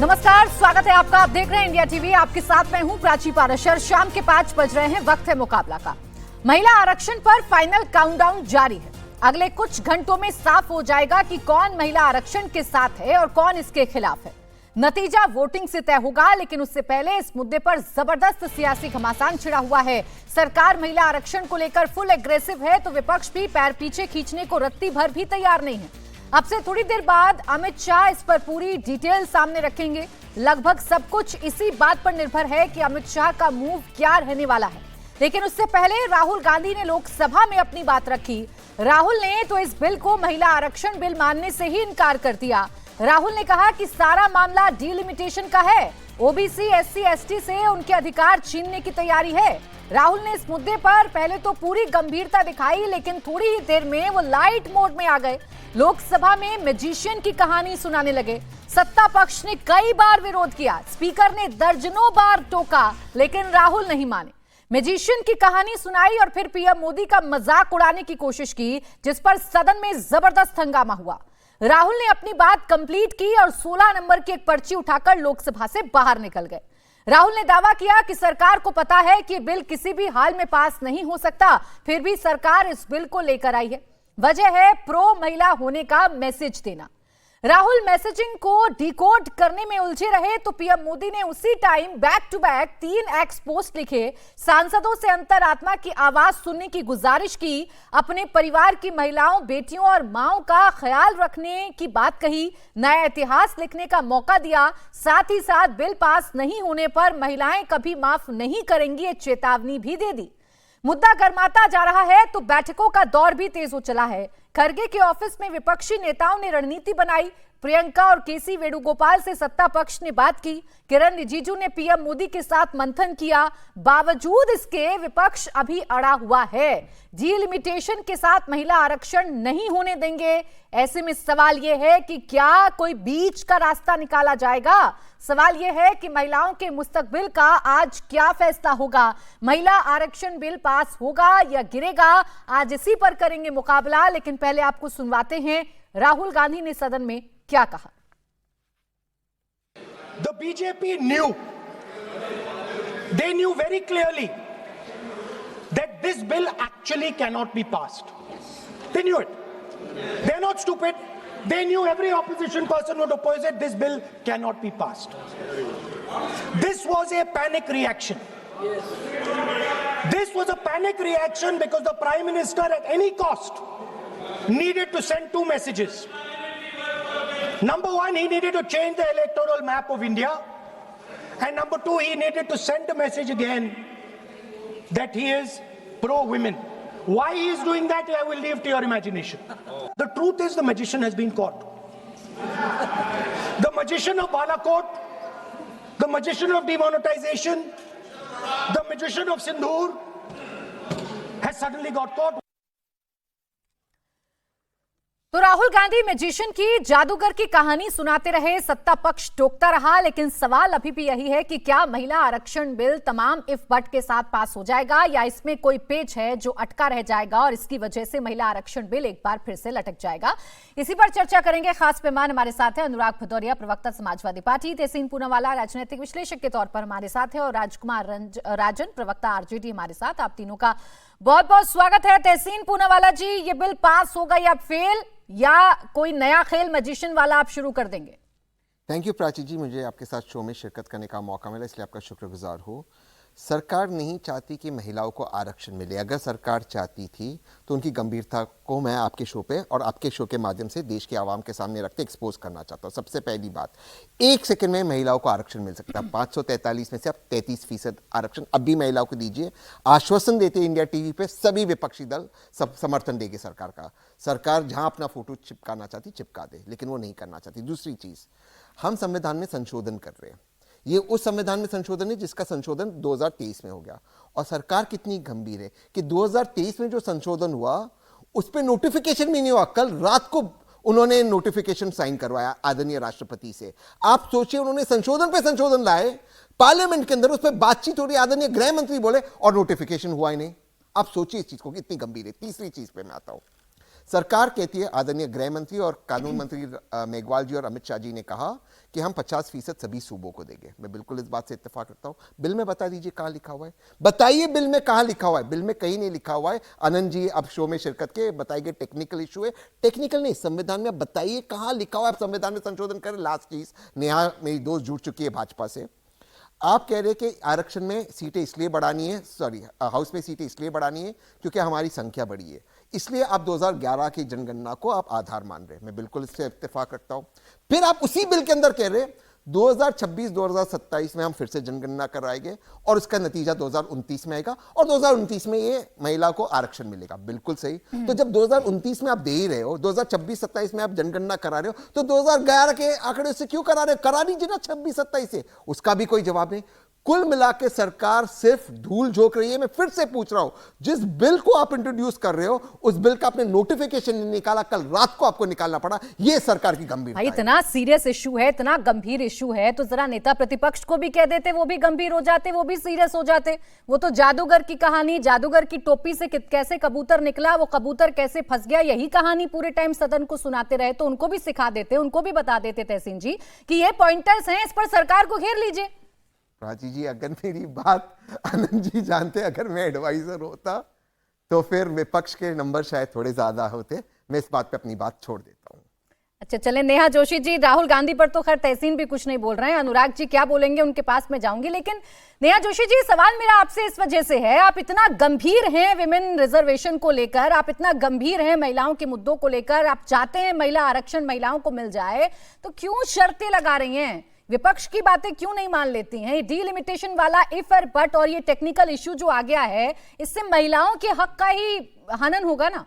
नमस्कार, स्वागत है आपका। आप देख रहे हैं इंडिया टीवी। आपके साथ मैं हूं प्राची पाराशर। शाम के 5 बज रहे हैं, वक्त है मुकाबला का। महिला आरक्षण पर फाइनल काउंटडाउन जारी है। अगले कुछ घंटों में साफ हो जाएगा कि कौन महिला आरक्षण के साथ है और कौन इसके खिलाफ है। नतीजा वोटिंग से तय होगा, लेकिन उससे पहले इस मुद्दे पर जबरदस्त सियासी घमासान छिड़ा हुआ है। सरकार महिला आरक्षण को लेकर फुल एग्रेसिव है, तो विपक्ष भी पैर पीछे खींचने को रत्ती भर भी तैयार नहीं है। अब से थोड़ी देर बाद अमित शाह इस पर पूरी डिटेल सामने रखेंगे। लगभग सब कुछ इसी बात पर निर्भर है कि अमित शाह का मूव क्या रहने वाला है। लेकिन उससे पहले राहुल गांधी ने लोकसभा में अपनी बात रखी। राहुल ने तो इस बिल को महिला आरक्षण बिल मानने से ही इनकार कर दिया। राहुल ने कहा कि सारा मामला डिलिमिटेशन का है। ओबीसी, एससी, एसटी से उनके अधिकार छीनने की तैयारी है। राहुल ने इस मुद्दे पर पहले तो पूरी गंभीरता दिखाई, लेकिन थोड़ी ही देर में वो लाइट मोड में आ गए। लोकसभा में मैजिशियन की कहानी सुनाने लगे। सत्ता पक्ष ने कई बार विरोध किया, स्पीकर ने दर्जनों बार टोका, लेकिन राहुल नहीं माने। मैजिशियन की कहानी सुनाई और फिर पीएम मोदी का मजाक उड़ाने की कोशिश की, जिस पर सदन में जबरदस्त हंगामा हुआ। राहुल ने अपनी बात कंप्लीट की और 16 नंबर की एक पर्ची उठाकर लोकसभा से बाहर निकल गए। राहुल ने दावा किया कि सरकार को पता है कि बिल किसी भी हाल में पास नहीं हो सकता, फिर भी सरकार इस बिल को लेकर आई है। वजह है प्रो महिला होने का मैसेज देना। राहुल मैसेजिंग को डिकोड करने में उलझे रहे तो पीएम मोदी ने उसी time back to back 3 X post लिखे, सांसदों से अंतरात्मा की आवाज सुनने की गुजारिश की, अपने परिवार की महिलाओं, बेटियों और माओं का ख्याल रखने की बात कही, नया इतिहास लिखने का मौका दिया। साथ ही साथ बिल पास नहीं होने पर महिलाएं कभी माफ नहीं करेंगी, ये चेतावनी भी दे दी। मुद्दा गर्माता जा रहा है तो बैठकों का दौर भी तेज हो चला है। खरगे के ऑफिस में विपक्षी नेताओं ने रणनीति बनाई। प्रियंका और केसी वेणुगोपाल से सत्ता पक्ष ने बात की। किरण रिजिजू ने पीएम मोदी के साथ मंथन किया। बावजूद इसके विपक्ष अभी अड़ा हुआ है। डिलिमिटेशन के साथ महिला आरक्षण नहीं होने देंगे। ऐसे में सवाल यह है कि क्या कोई बीच का रास्ता निकाला जाएगा। सवाल यह है कि महिलाओं के मुस्तकबिल का आज क्या फैसला होगा। महिला आरक्षण बिल पास होगा या गिरेगा, आज इसी पर करेंगे मुकाबला। लेकिन पहले आपको सुनवाते हैं राहुल गांधी ने सदन में क्या कहा। The BJP knew, they knew very clearly that this bill actually cannot be passed. They knew it. They're not stupid. They knew every opposition person would oppose it. This bill cannot be passed. This was a panic reaction. This was a panic reaction because the Prime Minister at any cost needed to send 2 messages. Number 1, he needed to change the electoral map of India. And number 2, he needed to send a message again that he is pro-women. Why he is doing that, I will leave to your imagination. The truth is the magician has been caught. The magician of Balakot, the magician of demonetization, the magician of Sindhur has suddenly got caught. तो Rahul Gandhi magician की, जादूगर की कहानी सुनाते रहे, सत्ता पक्ष टोकता रहा। लेकिन सवाल अभी भी यही है कि क्या महिला आरक्षण बिल तमाम इफ बट के साथ पास हो जाएगा या इसमें कोई पेच है जो अटका रह जाएगा और इसकी वजह से महिला आरक्षण बिल एक बार फिर से लटक जाएगा। इसी पर चर्चा करेंगे। खास मेहमान हमारे साथ है अनुराग भदौरिया, प्रवक्ता समाजवादी पार्टी, तहसीन पूनावाला राजनीतिक विश्लेषक के तौर पर हमारे साथ है, और राजकुमार राजन, प्रवक्ता आरजेडी हमारे साथ। आप तीनों का बहुत बहुत स्वागत है। तहसीन पूनावाला जी, ये बिल पास होगा या फेल, या कोई नया खेल मैजिशियन वाला आप शुरू कर देंगे? थैंक यू प्राची जी, मुझे आपके साथ शो में शिरकत करने का मौका मिला, इसलिए आपका शुक्रगुजार हूँ। सरकार नहीं चाहती कि महिलाओं को आरक्षण मिले। अगर सरकार चाहती थी तो उनकी गंभीरता को मैं आपके शो पे और आपके शो के माध्यम से देश के आवाम के सामने रखते एक्सपोज करना चाहता हूँ। सबसे पहली बात, 1 सेकंड में महिलाओं को आरक्षण मिल सकता है। 543 में से अब 33% आरक्षण अब भी महिलाओं को दीजिए। आश्वासन देते इंडिया टीवी पे सभी विपक्षी दल सब समर्थन देंगे सरकार का। सरकार जहां अपना फोटो चिपकाना चाहती चिपका दे, लेकिन वो नहीं करना चाहती। दूसरी चीज, हम संविधान में संशोधन कर रहे हैं। ये उस संविधान में संशोधन है जिसका संशोधन 2023 में हो गया, और सरकार कितनी गंभीर है कि 2023 में जो संशोधन हुआ उस पर नोटिफिकेशन भी नहीं हुआ। कल रात को उन्होंने नोटिफिकेशन साइन करवाया आदरणीय राष्ट्रपति से। आप सोचिए, उन्होंने संशोधन पे संशोधन लाए पार्लियामेंट के अंदर, उस पर बातचीत हो रही, आदरणीय गृह मंत्री बोले और नोटिफिकेशन हुआ ही नहीं। आप सोचिए इस चीज को कितनी गंभीर है। तीसरी चीज पे मैं आता हूं, सरकार कहती है, आदरणीय गृह मंत्री और कानून मंत्री मेघवाल जी और अमित शाह जी ने कहा कि हम 50% सभी सूबों को देंगे। मैं बिल्कुल इस बात से इत्तेफाक रखता हूं। बिल में बता दीजिए कहां लिखा हुआ है, बताइए बिल में कहां लिखा हुआ है। बिल में कहीं नहीं लिखा हुआ है। आनंद जी अब शो में शिरकत के बताएंगे टेक्निकल इशू है, टेक्निकल नहीं, संविधान में बताइए कहां लिखा हुआ है। आप संविधान में संशोधन करें। लास्ट चीज, नेहा मेरी दोस्त जुड़ चुकी है भाजपा से, आप कह रहे कि आरक्षण में सीटें इसलिए बढ़ानी है, सॉरी हाउस में सीटें इसलिए बढ़ानी है क्योंकि हमारी संख्या बढ़ी है, इसलिए आप 2011 की जनगणना को आप आधार मान रहे हैं। मैं बिल्कुल इससे इत्तेफाक रखता हूं। फिर आप उसी बिल के अंदर कह रहे हैं 2026-2027 में हम फिर से जनगणना कराएंगे और उसका नतीजा 2029 में आएगा और 2029 में ये महिला को आरक्षण मिलेगा। बिल्कुल सही। तो जब 2029 में आप दे ही रहे हो, 2026-27 में आप जनगणना करा रहे हो, तो 2011 के आंकड़े से क्यों करा रहे हो? करा दीजिए ना 26-27 से। उसका भी कोई जवाब नहीं। कुल मिला के सरकार सिर्फ धूल झोंक रही है। मैं फिर से पूछ रहा हूं, जिस बिल को आप इंट्रोड्यूस कर रहे हो उस बिल का आपने नोटिफिकेशन नहीं निकाला, कल रात को आपको निकालना पड़ा। यह सरकार की गंभीरता है। इतना सीरियस इशू है, इतना गंभीर इशू है, तो जरा नेता प्रतिपक्ष को भी कह देते, वो भी गंभीर हो जाते, वो भी सीरियस हो जाते। वो तो जादूगर की कहानी, जादूगर की टोपी से कैसे कबूतर निकला, वो कबूतर कैसे फंस गया, यही कहानी पूरे टाइम सदन को सुनाते रहे। तो उनको भी सिखा देते, उनको भी बता देते तहसीन जी कि ये पॉइंटर्स हैं, इस पर सरकार को घेर लीजिए। प्राची जी, अगर मेरी बात आनंद जी जानते, अगर मैं एडवाइजर होता तो फिर विपक्ष के नंबर शायद थोड़े ज्यादा होते। मैं इस बात पे अपनी बात छोड़ देता हूं। अच्छा चले, नेहा जोशी जी, राहुल गांधी पर तो खैर तहसीन भी कुछ नहीं बोल रहे हैं, अनुराग जी क्या बोलेंगे उनके पास मैं जाऊंगी, लेकिन नेहा जोशी जी, सवाल मेरा आपसे इस वजह से है, आप इतना गंभीर हैं विमेन रिजर्वेशन को लेकर, आप इतना गंभीर हैं महिलाओं के मुद्दों को लेकर, आप चाहते हैं महिला आरक्षण महिलाओं को मिल जाए, तो क्यों शर्तें लगा रही हैं? विपक्ष की बातें क्यों नहीं मान लेती हैं? डीलिमिटेशन वाला इफ और बट और ये टेक्निकल इशू जो आ गया है, इससे महिलाओं के हक का ही हनन होगा ना।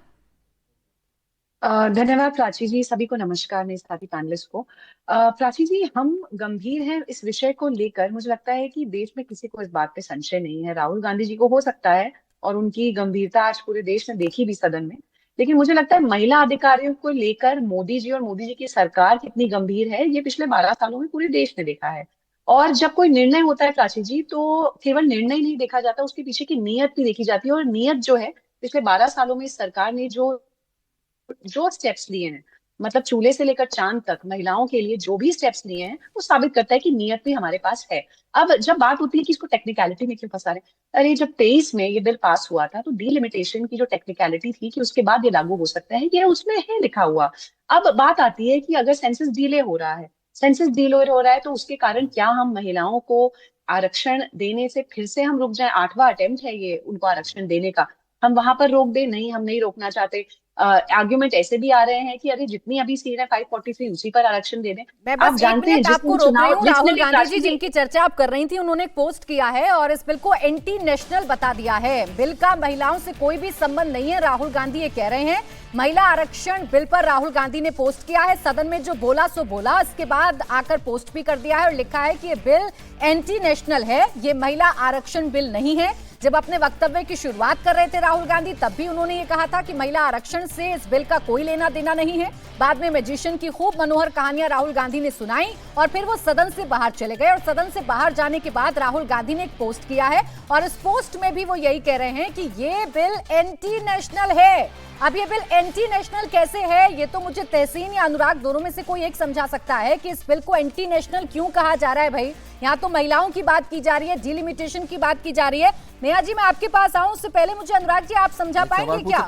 धन्यवाद प्राची जी, सभी को नमस्कार, मेरे साथी पैनलिस्ट को। प्राची जी, हम गंभीर हैं इस विषय को लेकर। मुझे लगता है कि देश में किसी को इस बात पे संशय नहीं है। राहुल गांधी जी को हो सकता है, और उनकी गंभीरता आज पूरे देश ने देखी भी सदन में, लेकिन मुझे लगता है महिला अधिकारियों को लेकर मोदी जी और मोदी जी की सरकार कितनी गंभीर है, ये पिछले 12 सालों में पूरे देश ने देखा है। और जब कोई निर्णय होता है प्राची जी, तो केवल निर्णय नहीं देखा जाता, उसके पीछे की नीयत भी देखी जाती है। और नीयत जो है, पिछले 12 सालों में इस सरकार ने जो स्टेप्स लिए हैं, मतलब चूल्हे से लेकर चांद तक महिलाओं के लिए जो भी स्टेप्स लिए हैं, वो साबित करता है कि नीयत भी हमारे पास है। अब जब बात होती है कि इसको टेक्निकलिटी में क्यों फंसा रहे, अरे जब 23 में ये बिल पास हुआ था, तो डीलिमिटेशन की जो टेक्निकलिटी थी कि उसके बाद ये लागू हो सकता है, ये उसमें है लिखा हुआ। अब बात आती है कि अगर सेंसस डिले हो रहा है, तो उसके कारण क्या हम महिलाओं को आरक्षण देने से फिर से हम रुक जाए? 8वां अटेम्प्ट है ये उनको आरक्षण देने का, हम वहां पर रोक दें? नहीं, हम नहीं रोकना चाहते। आर्ग्यूमेंट ऐसे भी आ रहे हैं कि अरे जितनी अभी सीट है 543 उसी पर आरक्षण दे दें। मैं बस एक मिनट आपको रोक रही हूँ। राहुल गांधी जी जिनकी चर्चा आप कर रही थी, उन्होंने एक पोस्ट किया है और इस बिल को एंटी नेशनल बता दिया है। बिल का महिलाओं से कोई भी संबंध नहीं है, राहुल गांधी ये कह रहे हैं। महिला आरक्षण बिल पर राहुल गांधी ने पोस्ट किया है, सदन में जो बोला सो बोला, इसके बाद आकर पोस्ट भी कर दिया है और लिखा है कि ये बिल एंटी नेशनल है, ये महिला आरक्षण बिल नहीं है। जब अपने वक्तव्य की शुरुआत कर रहे थे राहुल गांधी, तब भी उन्होंने ये कहा था कि महिला आरक्षण से इस बिल का कोई लेना देना नहीं है। बाद में मैजिशियन की खूब मनोहर कहानियां राहुल गांधी ने सुनाई और फिर वो सदन से बाहर चले गए। और सदन से बाहर जाने के बाद राहुल गांधी ने एक पोस्ट किया है और इस पोस्ट में भी वो यही कह रहे हैं कि ये बिल एंटी नेशनल है। अब ये बिल एंटी नेशनल कैसे है, ये तो मुझे तहसीन या अनुराग दोनों में से कोई एक समझा सकता है कि इस बिल को एंटी नेशनल क्यों कहा जा रहा है। भाई, यहाँ तो महिलाओं की बात की जा रही है, डिलिमिटेशन की बात की जा रही है। नेहा जी, मैं आपके पास आऊं उससे पहले मुझे अनुराग जी आप समझा पाएंगे क्या?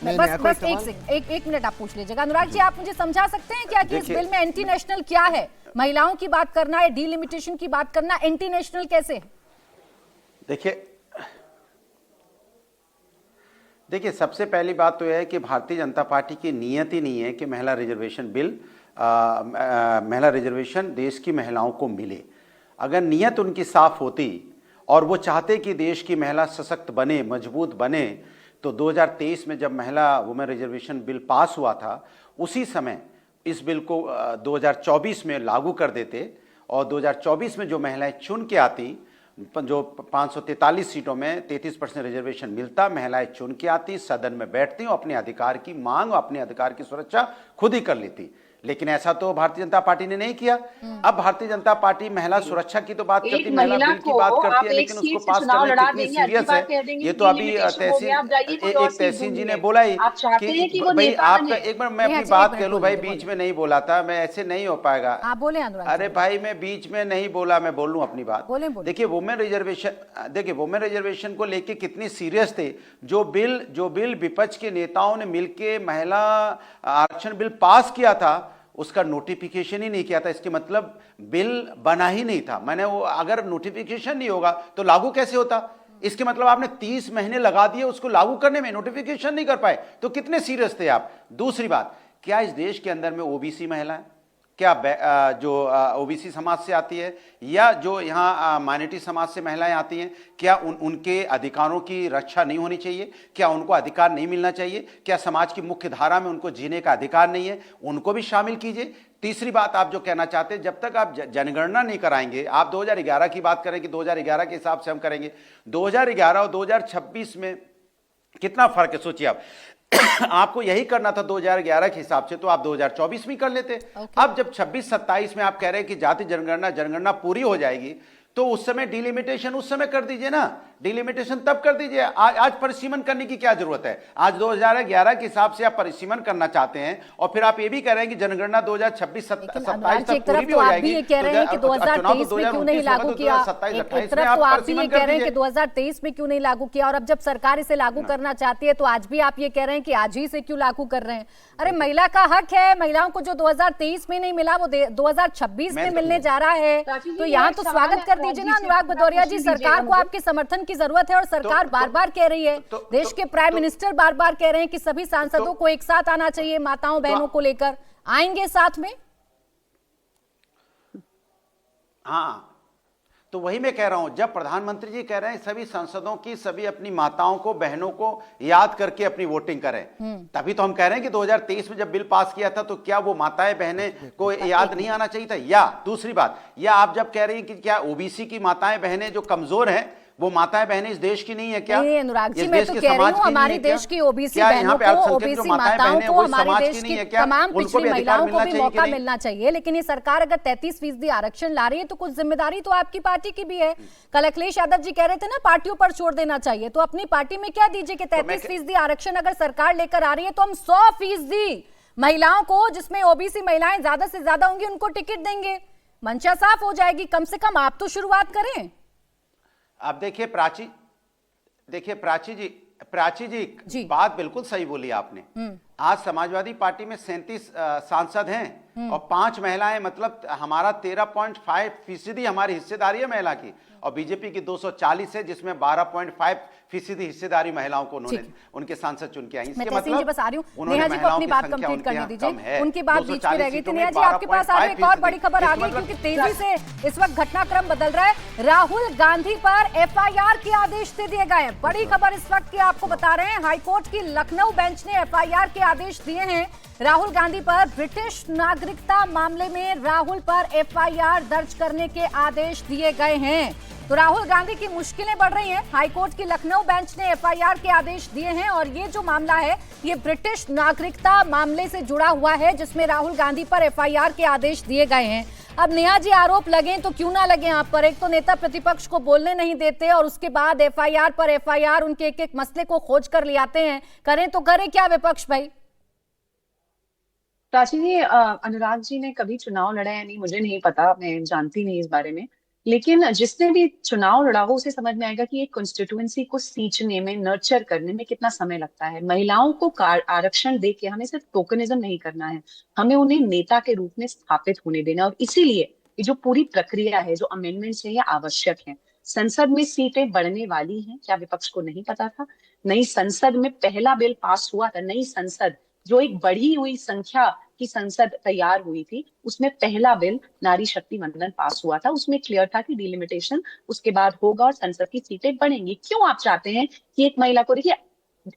बस एक मिनट आप पूछ लीजिएगा। अनुराग जी, आप मुझे समझा सकते हैं क्या कि इस बिल में एंटी नेशनल क्या है? महिलाओं की बात करना है, डिलिमिटेशन की बात करना, एंटी नेशनल कैसे? देखिए, सबसे पहली बात तो यह है कि भारतीय जनता पार्टी की नीयत ही नहीं है कि महिला रिजर्वेशन बिल, महिला रिजर्वेशन देश की महिलाओं को मिले। अगर नीयत उनकी साफ होती और वो चाहते कि देश की महिला सशक्त बने, मजबूत बने, तो 2023 में जब महिला वुमेन रिजर्वेशन बिल पास हुआ था, उसी समय इस बिल को 2024 में लागू कर देते और 2024 में जो महिलाएं चुन के आती, जो 543 सीटों में 33% रिजर्वेशन मिलता, महिलाएं चुन के आती, सदन में बैठती और अपने अधिकार की मांग और अपने अधिकार की सुरक्षा खुद ही कर लेती। लेकिन ऐसा तो भारतीय जनता पार्टी ने नहीं किया। अब भारतीय जनता पार्टी महिला सुरक्षा की तो बात करती है, महिला बिल की बात करती है, लेकिन उसको पास करने कितनी सीरियस है ये तो अभी एक तहसीन जी ने बोला ही कि भाई आपका, एक बार मैं अपनी बात कह लूं भाई, बीच में नहीं बोला था मैं, ऐसे नहीं हो पाएगा। आप बोले अनुराग। अरे भाई मैं बीच में नहीं बोला, मैं बोल लूं अपनी बात। बोले। देखिए वुमेन रिजर्वेशन को लेके कितनी सीरियस थे। जो बिल विपक्ष के नेताओं ने मिलके महिला आरक्षण बिल पास किया था उसका नोटिफिकेशन ही नहीं किया था। इसके मतलब बिल बना ही नहीं था। मैंने वो, अगर नोटिफिकेशन नहीं होगा तो लागू कैसे होता? इसके मतलब आपने 30 महीने लगा दिए उसको लागू करने में, नोटिफिकेशन नहीं कर पाए, तो कितने सीरियस थे आप। दूसरी बात, क्या इस देश के अंदर में ओबीसी महिलाएं, क्या जो ओबीसी समाज से आती है या जो यहाँ माइनॉरिटी समाज से महिलाएं आती हैं, क्या उनके अधिकारों की रक्षा नहीं होनी चाहिए? क्या उनको अधिकार नहीं मिलना चाहिए? क्या समाज की मुख्य धारा में उनको जीने का अधिकार नहीं है? उनको भी शामिल कीजिए। तीसरी बात आप जो कहना चाहते हैं, जब तक आप जनगणना नहीं कराएंगे, आप 2011 की बात करें कि 2011 के हिसाब से हम करेंगे, 2011 और 2026 में कितना फर्क है सोचिए आप। आपको यही करना था 2011 के हिसाब से, तो आप 2024 में कर लेते। अब जब 26-27 में आप कह रहे हैं कि जाति जनगणना पूरी हो जाएगी, तो उस समय डिलिमिटेशन उस समय कर दीजिए ना, डिलिमिटेशन तब कर दीजिए। आज परिसीमन करने की क्या जरूरत है? आज 2011 के हिसाब से आप परिसीमन करना चाहते हैं और फिर आप ये भी कह रहे हैं कि जनगणना 2026-27 तक पूरी भी हो जाएगी। ये कह रहे हैं कि 2023 में क्यों नहीं लागू किया? एक तरफ तो आप भी ये कह रहे हैं कि 2023 में क्यों नहीं लागू किया, और अब जब सरकार इसे लागू करना चाहती है तो आज भी आप ये कह रहे हैं कि आज ही से क्यों लागू कर रहे हैं? अरे महिला का हक है, महिलाओं को जो 2023 में नहीं मिला वो 2026 में मिलने जा रहा है, तो यहाँ तो स्वागत कर दीजिए ना अनुराग भदौरिया जी। सरकार को आपके समर्थन की जरूरत है और सरकार बार बार कह रही है, देश के प्राइम मिनिस्टर बार बार कह रहे हैं कि सभी सांसदों को एक साथ आना चाहिए, माताओं बहनों को लेकर। आएंगे साथ में? हाँ, तो वही मैं कह रहा हूं, जब प्रधानमंत्री जी कह रहे हैं सभी सांसदों की, सभी अपनी माताओं को, बहनों को याद करके अपनी वोटिंग करें, तभी तो हम कह रहे हैं कि 2023 में जब बिल पास किया था तो क्या वो माताएं बहनें को याद नहीं आना चाहिए था? या दूसरी बात, या आप जब कह रही हैं कि क्या ओबीसी की माताएं बहनें जो कमजोर हैं वो माताएं बहनें इस देश की नहीं है क्या? नहीं अनुराग जी, मैं तो कह रही हूँ हमारे देश की ओबीसी बहनों को, ओबीसी माताओं को, हमारे देश की तमाम पिछड़ी महिलाओं को भी मौका मिलना चाहिए। लेकिन ये सरकार अगर 33% आरक्षण ला रही है तो कुछ जिम्मेदारी तो आपकी पार्टी की भी है। कल अखिलेश यादव जी कह रहे थे ना पार्टियों पर छोड़ देना चाहिए, तो अपनी पार्टी में क्या दीजिए कि 33% आरक्षण अगर सरकार लेकर आ रही है तो हम 100% महिलाओं को, जिसमें ओबीसी महिलाएं ज्यादा से ज्यादा होंगी, उनको टिकट देंगे। मंशा साफ हो जाएगी। कम से कम आप तो शुरुआत करें। अब देखिए प्राची जी बात बिल्कुल सही बोली आपने। आज समाजवादी पार्टी में 37 सांसद हैं और 5 महिलाएं, मतलब हमारा 13.5% हमारी हिस्सेदारी है महिला की, और बीजेपी की 240 है जिसमें 12.5% हिस्सेदारी महिलाओं को उन्होंने उनके सांसद चुन के आई। इसके मतलब बस आ रही हूं, नेहा जी को अपनी बात कंप्लीट करने दीजिए, उनकी बात बीच में रह गई थी। नेहा जी आपके पास आ रही एक और बड़ी खबर आ गई, क्योंकि तेजी से इस वक्त घटनाक्रम बदल रहा है। राहुल गांधी पर एफआईआर के आदेश दे दिए गए हैं। बड़ी खबर इस वक्त की आपको बता रहे हैं, हाईकोर्ट की लखनऊ बेंच ने एफआईआर के आदेश दिए हैं राहुल गांधी पर। ब्रिटिश नागरिकता मामले में राहुल पर एफआईआर दर्ज करने के आदेश दिए गए हैं। तो राहुल गांधी की मुश्किलें बढ़ रही हैं। हाईकोर्ट की लखनऊ बेंच ने एफआईआर के आदेश दिए हैं और ये जो मामला है ये ब्रिटिश नागरिकता मामले से जुड़ा हुआ है, जिसमें राहुल गांधी पर एफआईआर के आदेश दिए गए हैं। अब नेहा जी, आरोप लगे तो क्यों ना लगे आप पर, एक तो नेता प्रतिपक्ष को बोलने नहीं देते और उसके बाद एफआईआर पर एफआईआर, उनके एक एक मसले को खोज कर ले आते हैं। करें तो करें क्या विपक्ष भाई? प्राची जी, अनुराग जी ने कभी चुनाव लड़ा या नहीं मुझे नहीं पता, मैं जानती नहीं इस बारे में, लेकिन जिसने भी चुनाव लड़ा हो उसे समझ में आएगा कि एक कॉन्स्टिट्यूएंसी को सींचने में, नर्चर करने में कितना समय लगता है। महिलाओं को आरक्षण दे के हमें सिर्फ टोकनिज्म नहीं करना है, हमें उन्हें नेता के रूप में स्थापित होने देना। और इसीलिए ये जो पूरी प्रक्रिया है, जो अमेंडमेंट्स है, ये आवश्यक है। संसद में सीटें बढ़ने वाली हैं, क्या विपक्ष को नहीं पता था? नई संसद में पहला बिल पास हुआ था, नई संसद जो एक बढ़ी हुई संख्या की संसद तैयार हुई थी, उसमें पहला बिल नारी शक्ति वंदन पास हुआ था। उसमें क्लियर था कि डिलिमिटेशन उसके बाद होगा और संसद की सीटें बढ़ेंगी। क्यों आप चाहते हैं कि एक महिला को, देखिए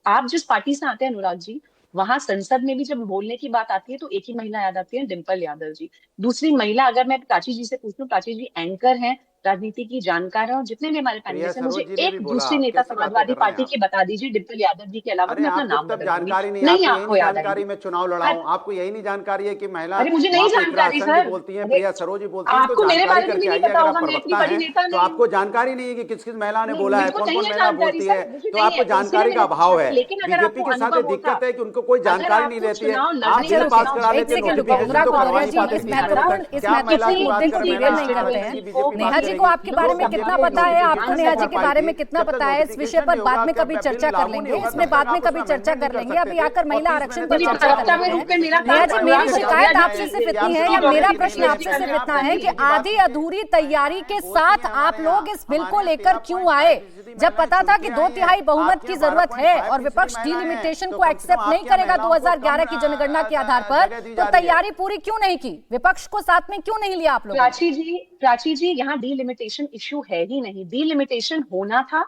आप जिस पार्टी से आते हैं अनुराग जी, वहां संसद में भी जब बोलने की बात आती है तो एक ही महिला याद आती है, डिंपल यादव जी। दूसरी महिला, अगर मैं प्राची जी से पूछूं, प्राची जी एंकर हैं राजनीति की जानकार है, और जितने भी हमारे प्रिया पैनलिस्ट हैं, मुझे सरोज जी ने एक भी बोला, दूसरे नेता कैसी बातें समाजवादी कर रहे हैं पार्टी आप? के बता दीजिए, डिम्पल यादव जी के अलावा। अरे मैं अपना आपको नाम तब बदल जानकारी दूंगी, नहीं, नहीं आपको यही आपको नहीं याद जानकारी आएगी। मैं चुनाव लड़ाऊं, आपको यही नहीं जानकारी है कि महिला अरे मुझे नहीं वहां पर जानकारी इंदिरा आसन जी सर। बोलती हैं, अरे प्रिया सरोज जी बोलती हैं, तो आपको मेरे जानकारी बारे में करके भी नहीं आइए। पता अगर आप होगा, मैं इतनी प्रवक्ता बड़ी हैं नेता तो नहीं आपको हूँ। जानकारी नहीं है कि किस किस महिला ने नहीं, बोला है, मुझको कौन कौन चाहिए महिला जानकारी बोलती सर, है, मुझे तो नहीं आपको है, तो इसीलिए जानकारी का मैंने अभाव पूछा है। था। लेकिन अगर बीजेपी आपको के साथ ये अनुभव होता, दिक्कत है कि उनको कोई अगर जानकारी नहीं आपको रहती है। चुनाव आप लड़ने बिल का पास चुनाव करा एक लेते हैं, सेकंड रुको, नोटिफिकेशन उमरा तो करवा कौकरिया नहीं जी, पाते इस 30 मिनट महत्वपूर्ण तक। क्या महिला की बात मुद्दे को कर डिरेल महिला नहीं करते की हैं। बीजेपी नेहा बात जी को करेगी? आपके बारे में कितना पता है, आपको नेहा जी के बारे में कितना पता है, इस विषय पर बाद में कभी चर्चा कर लेंगे, इसमें बाद में कभी चर्चा कर लेंगे। अभी आकर महिला आरक्षण पर चर्चा प्रवक्ता कर में लेते रुक के हैं। मेरा नेहा जी, काम मेरी करवा शिकायत दीजिए। आपसे सिर्फ इतनी है, या मेरा प्रश्न आपसे सिर्फ इतना है कि आधी अधूरी तैयारी के साथ आप लोग इस बिल को लेकर क्यों आए, जब पता था कि 2/3 बहुमत की जरूरत है और विपक्ष डीलिमिटेशन को एक्सेप्ट नहीं करेगा 2011 की जनगणना के आधार पर, तो तैयारी पूरी क्यों नहीं की, विपक्ष को साथ में क्यों नहीं लिया आप लोग? प्राची जी, यहाँ डीलिमिटेशन इश्यू है ही नहीं। डीलिमिटेशन होना था,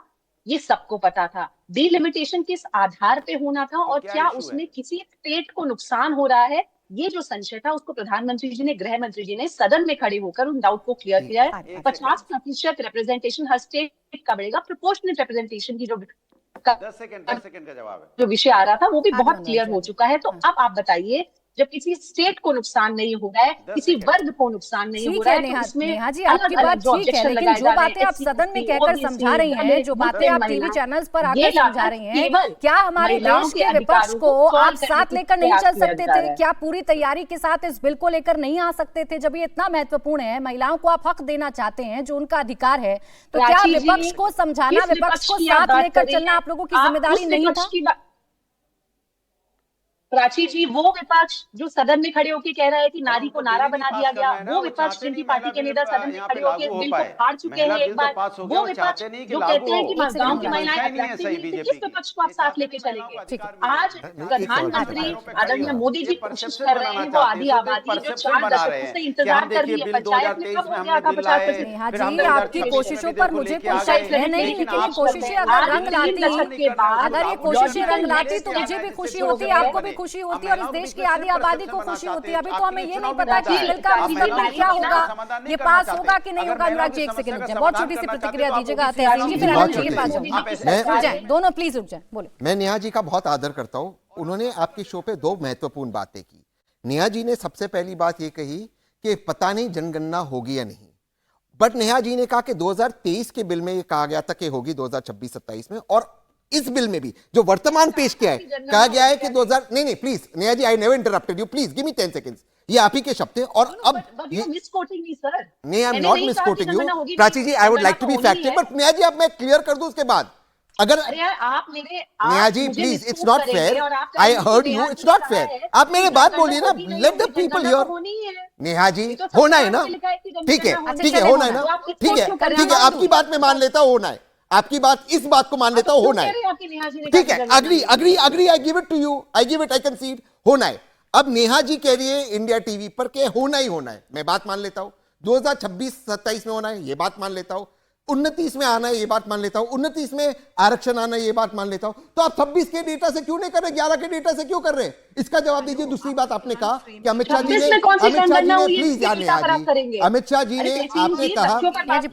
ये सबको पता था। डीलिमिटेशन किस आधार पे होना था और क्या क्या issue उसमें है? किसी स्टेट को नुकसान हो रहा है, ये जो संशय था उसको प्रधानमंत्री जी ने, गृह मंत्री जी ने सदन में खड़े होकर उन डाउट को क्लियर किया है। एक 50% रिप्रेजेंटेशन हर स्टेट का बढ़ेगा। प्रोपोर्शनल रिप्रेजेंटेशन की जो 10 सेकंड का जवाब है। जो विषय आ रहा था वो भी बहुत आगे क्लियर बढ़ो, हो चुका है। तो अब आप बताइए, जब किसी स्टेट को नुकसान नहीं हो रहा है, 10 किसी सेकंड। वर्ग को नुकसान नहीं हो ठीक रहा है है, तो नेहा, इसमें नेहा जी अलग आपकी अलग बात जो ठीक है, objection लेकिन लगाए जो जा रहे हैं, बातें आप SC, सदन में ST, कहकर OBC, समझा रही हैं, दलित, जो बातें आप टीवी महिला, चैनल्स पर ये आकर समझा लाकर रही हैं, केवल क्या हमारे महिलाओं देश के के विपक्ष अधिकारों को को आप solve साथ करने लेकर की नहीं प्रयास चल किया सकते जा थे? रहा है। क्या पूरी तैयारी के साथ इस बिल को लेकर नहीं आ सकते थे? जब ये इतना महत्वपूर्ण है, महिलाओं को आप हक देना चाहते हैं, जो उनका अधिकार है, तो क्या प्राची जी, विपक्ष को समझाना, किस विपक्ष को की आप साथ बात लेकर कर रही चलना हैं? आप लोगों की आप जिम्मेदारी उस नहीं विपक्ष था? की प्राची जी, वो विपक्ष जो सदन में खड़े होकर कह रहा है कि नारी को नारा बना दिया गया, वो विपक्ष जिनकी पार्टी के नेता सदन में खड़े होकर बिल को फाड़ चुके हैं एक बार, वो विपक्ष जो कहते हैं कि एक गांव सेकंड की महिलाएं नहीं है अट्रैक्टिव सही नहीं, तो बीजेपी किस विपक्ष को आप साथ लेके चलेंगे? ठीक है। आज प्रधानमंत्री आदरणीय मोदी जी कोशिश कर रहे हैं, वो आधी आबादी जो 4 दशकों से इंतजार कर रही है, पंचायत में कब हो गया था 50%? नेहा जी, आपकी कोशिशों पर मुझे कोई शक है नहीं, लेकिन ये कोशिशें अगर रंग लाती, अगर ये कोशिशें रंग लाती तो मुझे भी खुशी होती, आपको भी खुशी होती और इस देश की आधी आबादी को खुशी होती है। अभी तो हमें ये नहीं पता कि बिल का अंतिम क्या होगा, ये पास होगा कि नहीं होगा। अनुराग जी, एक सेकंड रुक जाए, बहुत छोटी सी प्रतिक्रिया दीजिएगा तहसीन जी, फिर आनंद जी के पास जाऊंगी। रुक जाए दोनों, प्लीज रुक जाए, बोलो। मैं नेहा जी का बहुत आदर करता हूं। उन्होंने आपके शो पे 2 महत्वपूर्ण बातें की। नेहा जी ने सबसे पहली बात ये कही कि पता नहीं जनगणना होगी या नहीं, बट नेहा जी ने कहा कि 2023 के बिल में ये कहा गया था कि होगी 2026-27 में, और इस बिल में भी जो वर्तमान पेश किया है कहा गया है कि 2000 नहीं please Neha ji, I never interrupted you, please give me 10 seconds. ये आप ही के शब्द थे। और अब नहीं, I am not misquoting you Prachi ji, I would like to be facted, but Neha ji अब मैं क्लियर कर दूं उसके बाद, अगर आप मेरे Neha ji please, it's not fair, I heard you, it's not fair, आप मेरे बात बोलिए ना, let the people hear. Neha ji होना है ना, ठीक है ठीक है, होना है ना, ठीक है ठीक है, आपकी बात में मान लेता हूं होना है, आपकी बात, इस बात को मान लेता हूं होना है, ठीक है, agree, I give it to you, I give it, I concede, होना है। अब नेहा जी कह रही है इंडिया टीवी पर कि होना ही होना है, मैं बात मान लेता हूं, 2026-27 में होना है, ये बात मान लेता हूं, 29 में आना है, ये बात मान लेता हूं, 29 में आरक्षण आना है, ये बात मान लेता हूं, तो आप 26 के डेटा से क्यों नहीं कर रहे, 11 के डेटा से क्यों कर रहे? इसका जवाब दीजिए। दूसरी बात आपने कहा कि अमित शाह जी ने प्लीज यार नेहा जी, अमित शाह जी ने आपने कहा,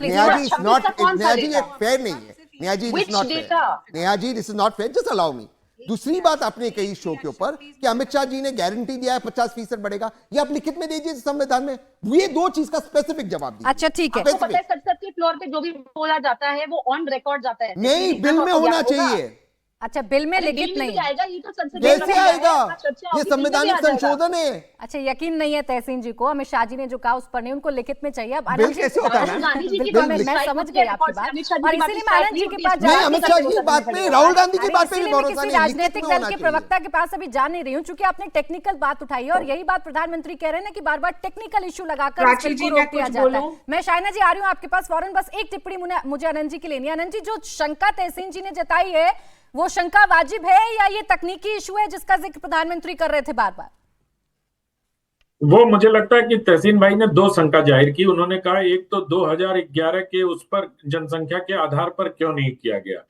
नेहा जी इज नॉट, नेहा जी ये फेयर नहीं है, Neha ji this is not fair, Neha ji this is not fair, just allow me. दूसरी बात आपने कही शो के ऊपर कि अमित शाह जी ने गारंटी दिया है 50% बढ़ेगा, ये आप लिखित में दीजिए संविधान में, ये 2 चीज का स्पेसिफिक जवाब दीजिए। अच्छा ठीक है, संसद के फ्लोर पे जो भी बोला जाता है वो ऑन रिकॉर्ड जाता है, नहीं बिल में होना चाहिए। अच्छा बिल में लिखित नहीं है, आएगा, ये तो संसद कैसे आएगा, ये संवैधानिक संशोधन है। अच्छा यकीन नहीं है तहसीन जी को, अमित शाह जी ने जो कहा उस पर नहीं, उनको लिखित में चाहिए। अब बिल कैसे होता है ना? बिल्कुल मैं समझ गई आपकी बात, और इसीलिए मैं आनंद जी के पास नहीं, अमित शाह जी की बात पे, राहुल गांधी की बात पे भी भरोसा किसी नहीं, राजनीतिक दल के प्रवक्ता के पास अभी जा नहीं रही हूँ, क्योंकि आपने टेक्निकल बात उठाई है, और यही बात प्रधानमंत्री कह रहे हैं कि बार बार टेक्निकल इश्यू लगाकर इस बिल को रोक दिया जाता है। मैं शाइना जी आ रही हूँ आपके पास फौरन, बस एक टिप्पणी मुझे आनंद जी की लेनी है। आनंद जी, जो शंका तहसीन जी ने जताई है, वो शंका वाजिब है या ये तकनीकी इशू है जिसका जिक्र प्रधानमंत्री कर रहे थे बार बार? वो मुझे लगता है कि तहसीन भाई ने 2 शंका जाहिर की। उन्होंने कहा एक तो 2011 के उस पर जनसंख्या के आधार पर क्यों नहीं किया गया,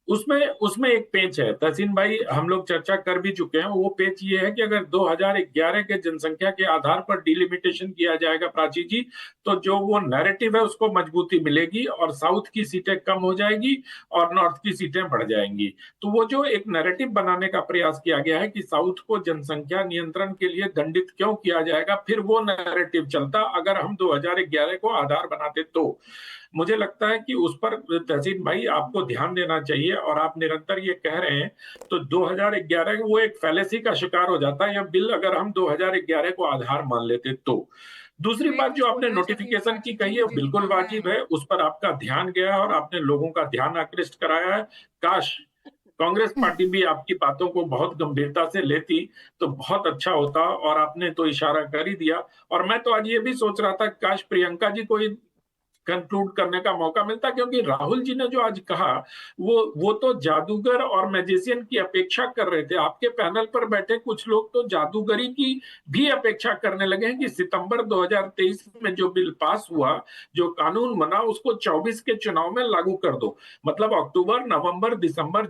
उसमें एक पेच है तहसीन भाई, हम लोग चर्चा कर भी चुके हैं। वो पेच ये है कि अगर 2011 के जनसंख्या के आधार पर डिलिमिटेशन किया जाएगा प्राची जी, तो जो वो नैरेटिव है उसको मजबूती मिलेगी और साउथ की सीटें कम हो जाएगी और नॉर्थ की सीटें बढ़ जाएंगी। तो वो जो एक नैरेटिव बनाने का प्रयास किया गया है कि साउथ को जनसंख्या नियंत्रण के लिए दंडित क्यों किया जाएगा, फिर वो नैरेटिव चलता अगर हम 2011 को आधार बनाते तो। मुझे लगता है कि उस पर तहसीन भाई आपको ध्यान देना चाहिए, और आप निरंतर ये कह रहे हैं तो 2011 वो एक फैलेसी का शिकार हो जाता है यह बिल, अगर हम 2011 को आधार मान लेते तो। दूसरी बात जो आपने नोटिफिकेशन की कही है बिल्कुल वाजिब है, उस पर आपका ध्यान गया और आपने लोगों का ध्यान आकृष्ट कराया है। काश कांग्रेस पार्टी भी आपकी बातों को बहुत गंभीरता से लेती तो बहुत अच्छा होता, और आपने तो इशारा कर ही दिया। और मैं तो आज ये भी सोच रहा था काश प्रियंका जी को कंक्लूड करने का मौका मिलता, क्योंकि राहुल जी ने जो आज कहा वो तो जादूगर और मैजिशियन की अपेक्षा कर रहे थे। आपके पैनल पर बैठे कुछ लोग तो जादूगरी की भी अपेक्षा करने लगे हैं कि सितंबर 2023 में जो बिल पास हुआ, जो कानून बना, उसको 24 के चुनाव में लागू कर दो। मतलब अक्टूबर, नवंबर, दिसंबर,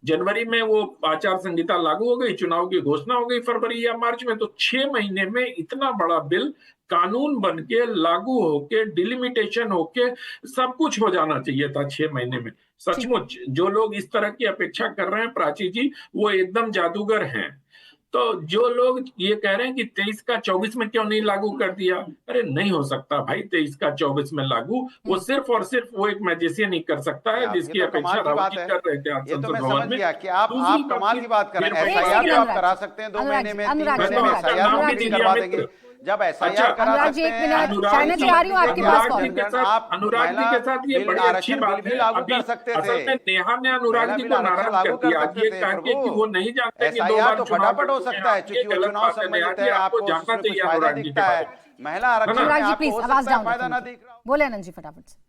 जनवरी में वो आचार संहिता लागू हो गई, चुनाव की घोषणा हो गई फरवरी या मार्च में। तो 6 महीने में इतना बड़ा बिल कानून बन के लागू होके डिलिमिटेशन होके सब कुछ हो जाना चाहिए था 6 महीने में। सचमुच जो लोग इस तरह की अपेक्षा कर रहे हैं प्राची जी, वो एकदम जादूगर हैं। तो जो लोग ये कह रहे हैं कि 23 का 24 में क्यों नहीं लागू कर दिया, अरे नहीं हो सकता भाई 23 का 24 में लागू। वो सिर्फ और सिर्फ वो एक मैजिशियन ही कर सकता है, जिसकी अपेक्षा राहुल जी कर रहे थे आज ये तो मैं संसद समझ भवन में। गया कि आप कमाल की बात कर रहे हैं। एसआईआर तो आप करा सकते हैं 2 महीने में, 3 महीने में एसआईआर भी करवा देंगे। जब एसआईआर करा सकते हैं, शाइना जी आ रही हूँ आपके पास। आप अनुराग जी के साथ ये बड़ी अच्छी बात भी है। लागू अभी कर सकते थे। असल में नेहा ने अनुराग जी को नाराज कर दिया, ये कह के कि वो नहीं जानते कि 2 एसआईआर बार तो चुनाव फटाफट हो सकता है, क्योंकि वो चुनाव संबंधित है, आपको जानना चाहिए फायदा अनुराग जी के दिखता है। बारे में। महिला आरक्षण में अनुराग जी आपको प्लीज हो आवाज सकता है डाउन फायदा ना रखें। दिख रहा हो। बोले आनंद जी फटाफट से।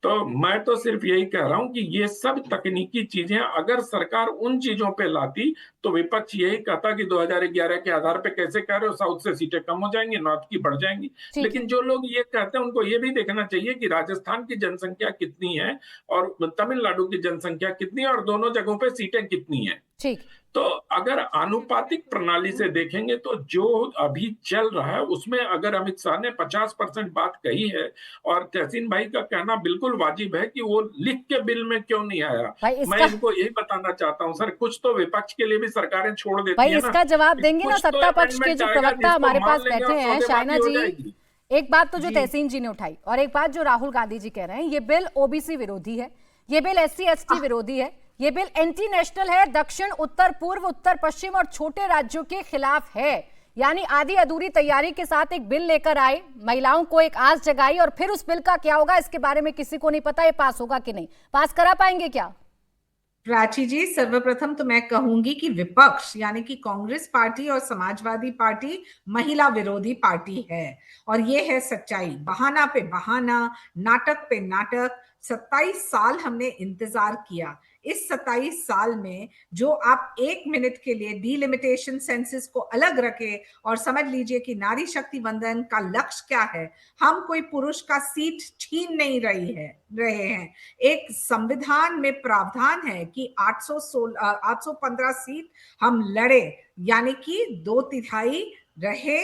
तो मैं तो सिर्फ यही कह रहा हूं कि ये सब तकनीकी चीजें अगर सरकार उन चीजों पे लाती तो विपक्ष यही कहता कि 2011 के आधार पे कैसे कह रहे हो, साउथ से सीटें कम हो जाएंगी, नॉर्थ की बढ़ जाएंगी। लेकिन जो लोग ये कहते हैं उनको ये भी देखना चाहिए कि राजस्थान की जनसंख्या कितनी है और तमिलनाडु की जनसंख्या कितनी है और दोनों जगहों पे सीटें कितनी है। ठीक। तो अगर आनुपातिक प्रणाली से देखेंगे तो जो अभी चल रहा है उसमें अगर अमित शाह ने 50% बात कही है, और तहसीन भाई का कहना बिल्कुल वाजिब है कि वो लिख के बिल में क्यों नहीं आया। मैं इनको यही बताना चाहता हूँ सर, कुछ तो विपक्ष के लिए भी सरकारें छोड़ देती भाई है ना। इसका जवाब देंगे ना सत्ता पक्ष के जो प्रवक्ता हमारे पास बैठे हैं शाइना जी। एक बात तो जो तहसीन जी ने उठाई और एक बात जो राहुल गांधी जी कह रहे हैं, ये बिल ओबीसी विरोधी है, ये बिल SC/ST विरोधी है, ये बिल एंटी नेशनल है, दक्षिण, उत्तर पूर्व, उत्तर पश्चिम और छोटे राज्यों के खिलाफ है। यानी आधी अधूरी तैयारी के साथ एक बिल लेकर आए, महिलाओं को एक आस जगाई और फिर उस बिल का क्या होगा इसके बारे में किसी को नहीं पता, ये पास होगा कि नहीं, पास करा पाएंगे क्या? प्राची जी, सर्वप्रथम तो मैं कहूंगी कि विपक्ष यानी कि कांग्रेस पार्टी और समाजवादी पार्टी महिला विरोधी पार्टी है, और ये है सच्चाई। बहाना पे बहाना, नाटक पे नाटक। 27 साल हमने इंतजार किया। इस 27 साल में जो आप 1 मिनट के लिए डिलिमिटेशन सेंसस को अलग रखे और समझ लीजिए कि नारी शक्ति वंदन का लक्ष्य क्या है, हम कोई पुरुष का सीट छीन नहीं रहे हैं। एक संविधान में प्रावधान है कि 815 सीट हम लड़े, यानी कि 2/3 रहे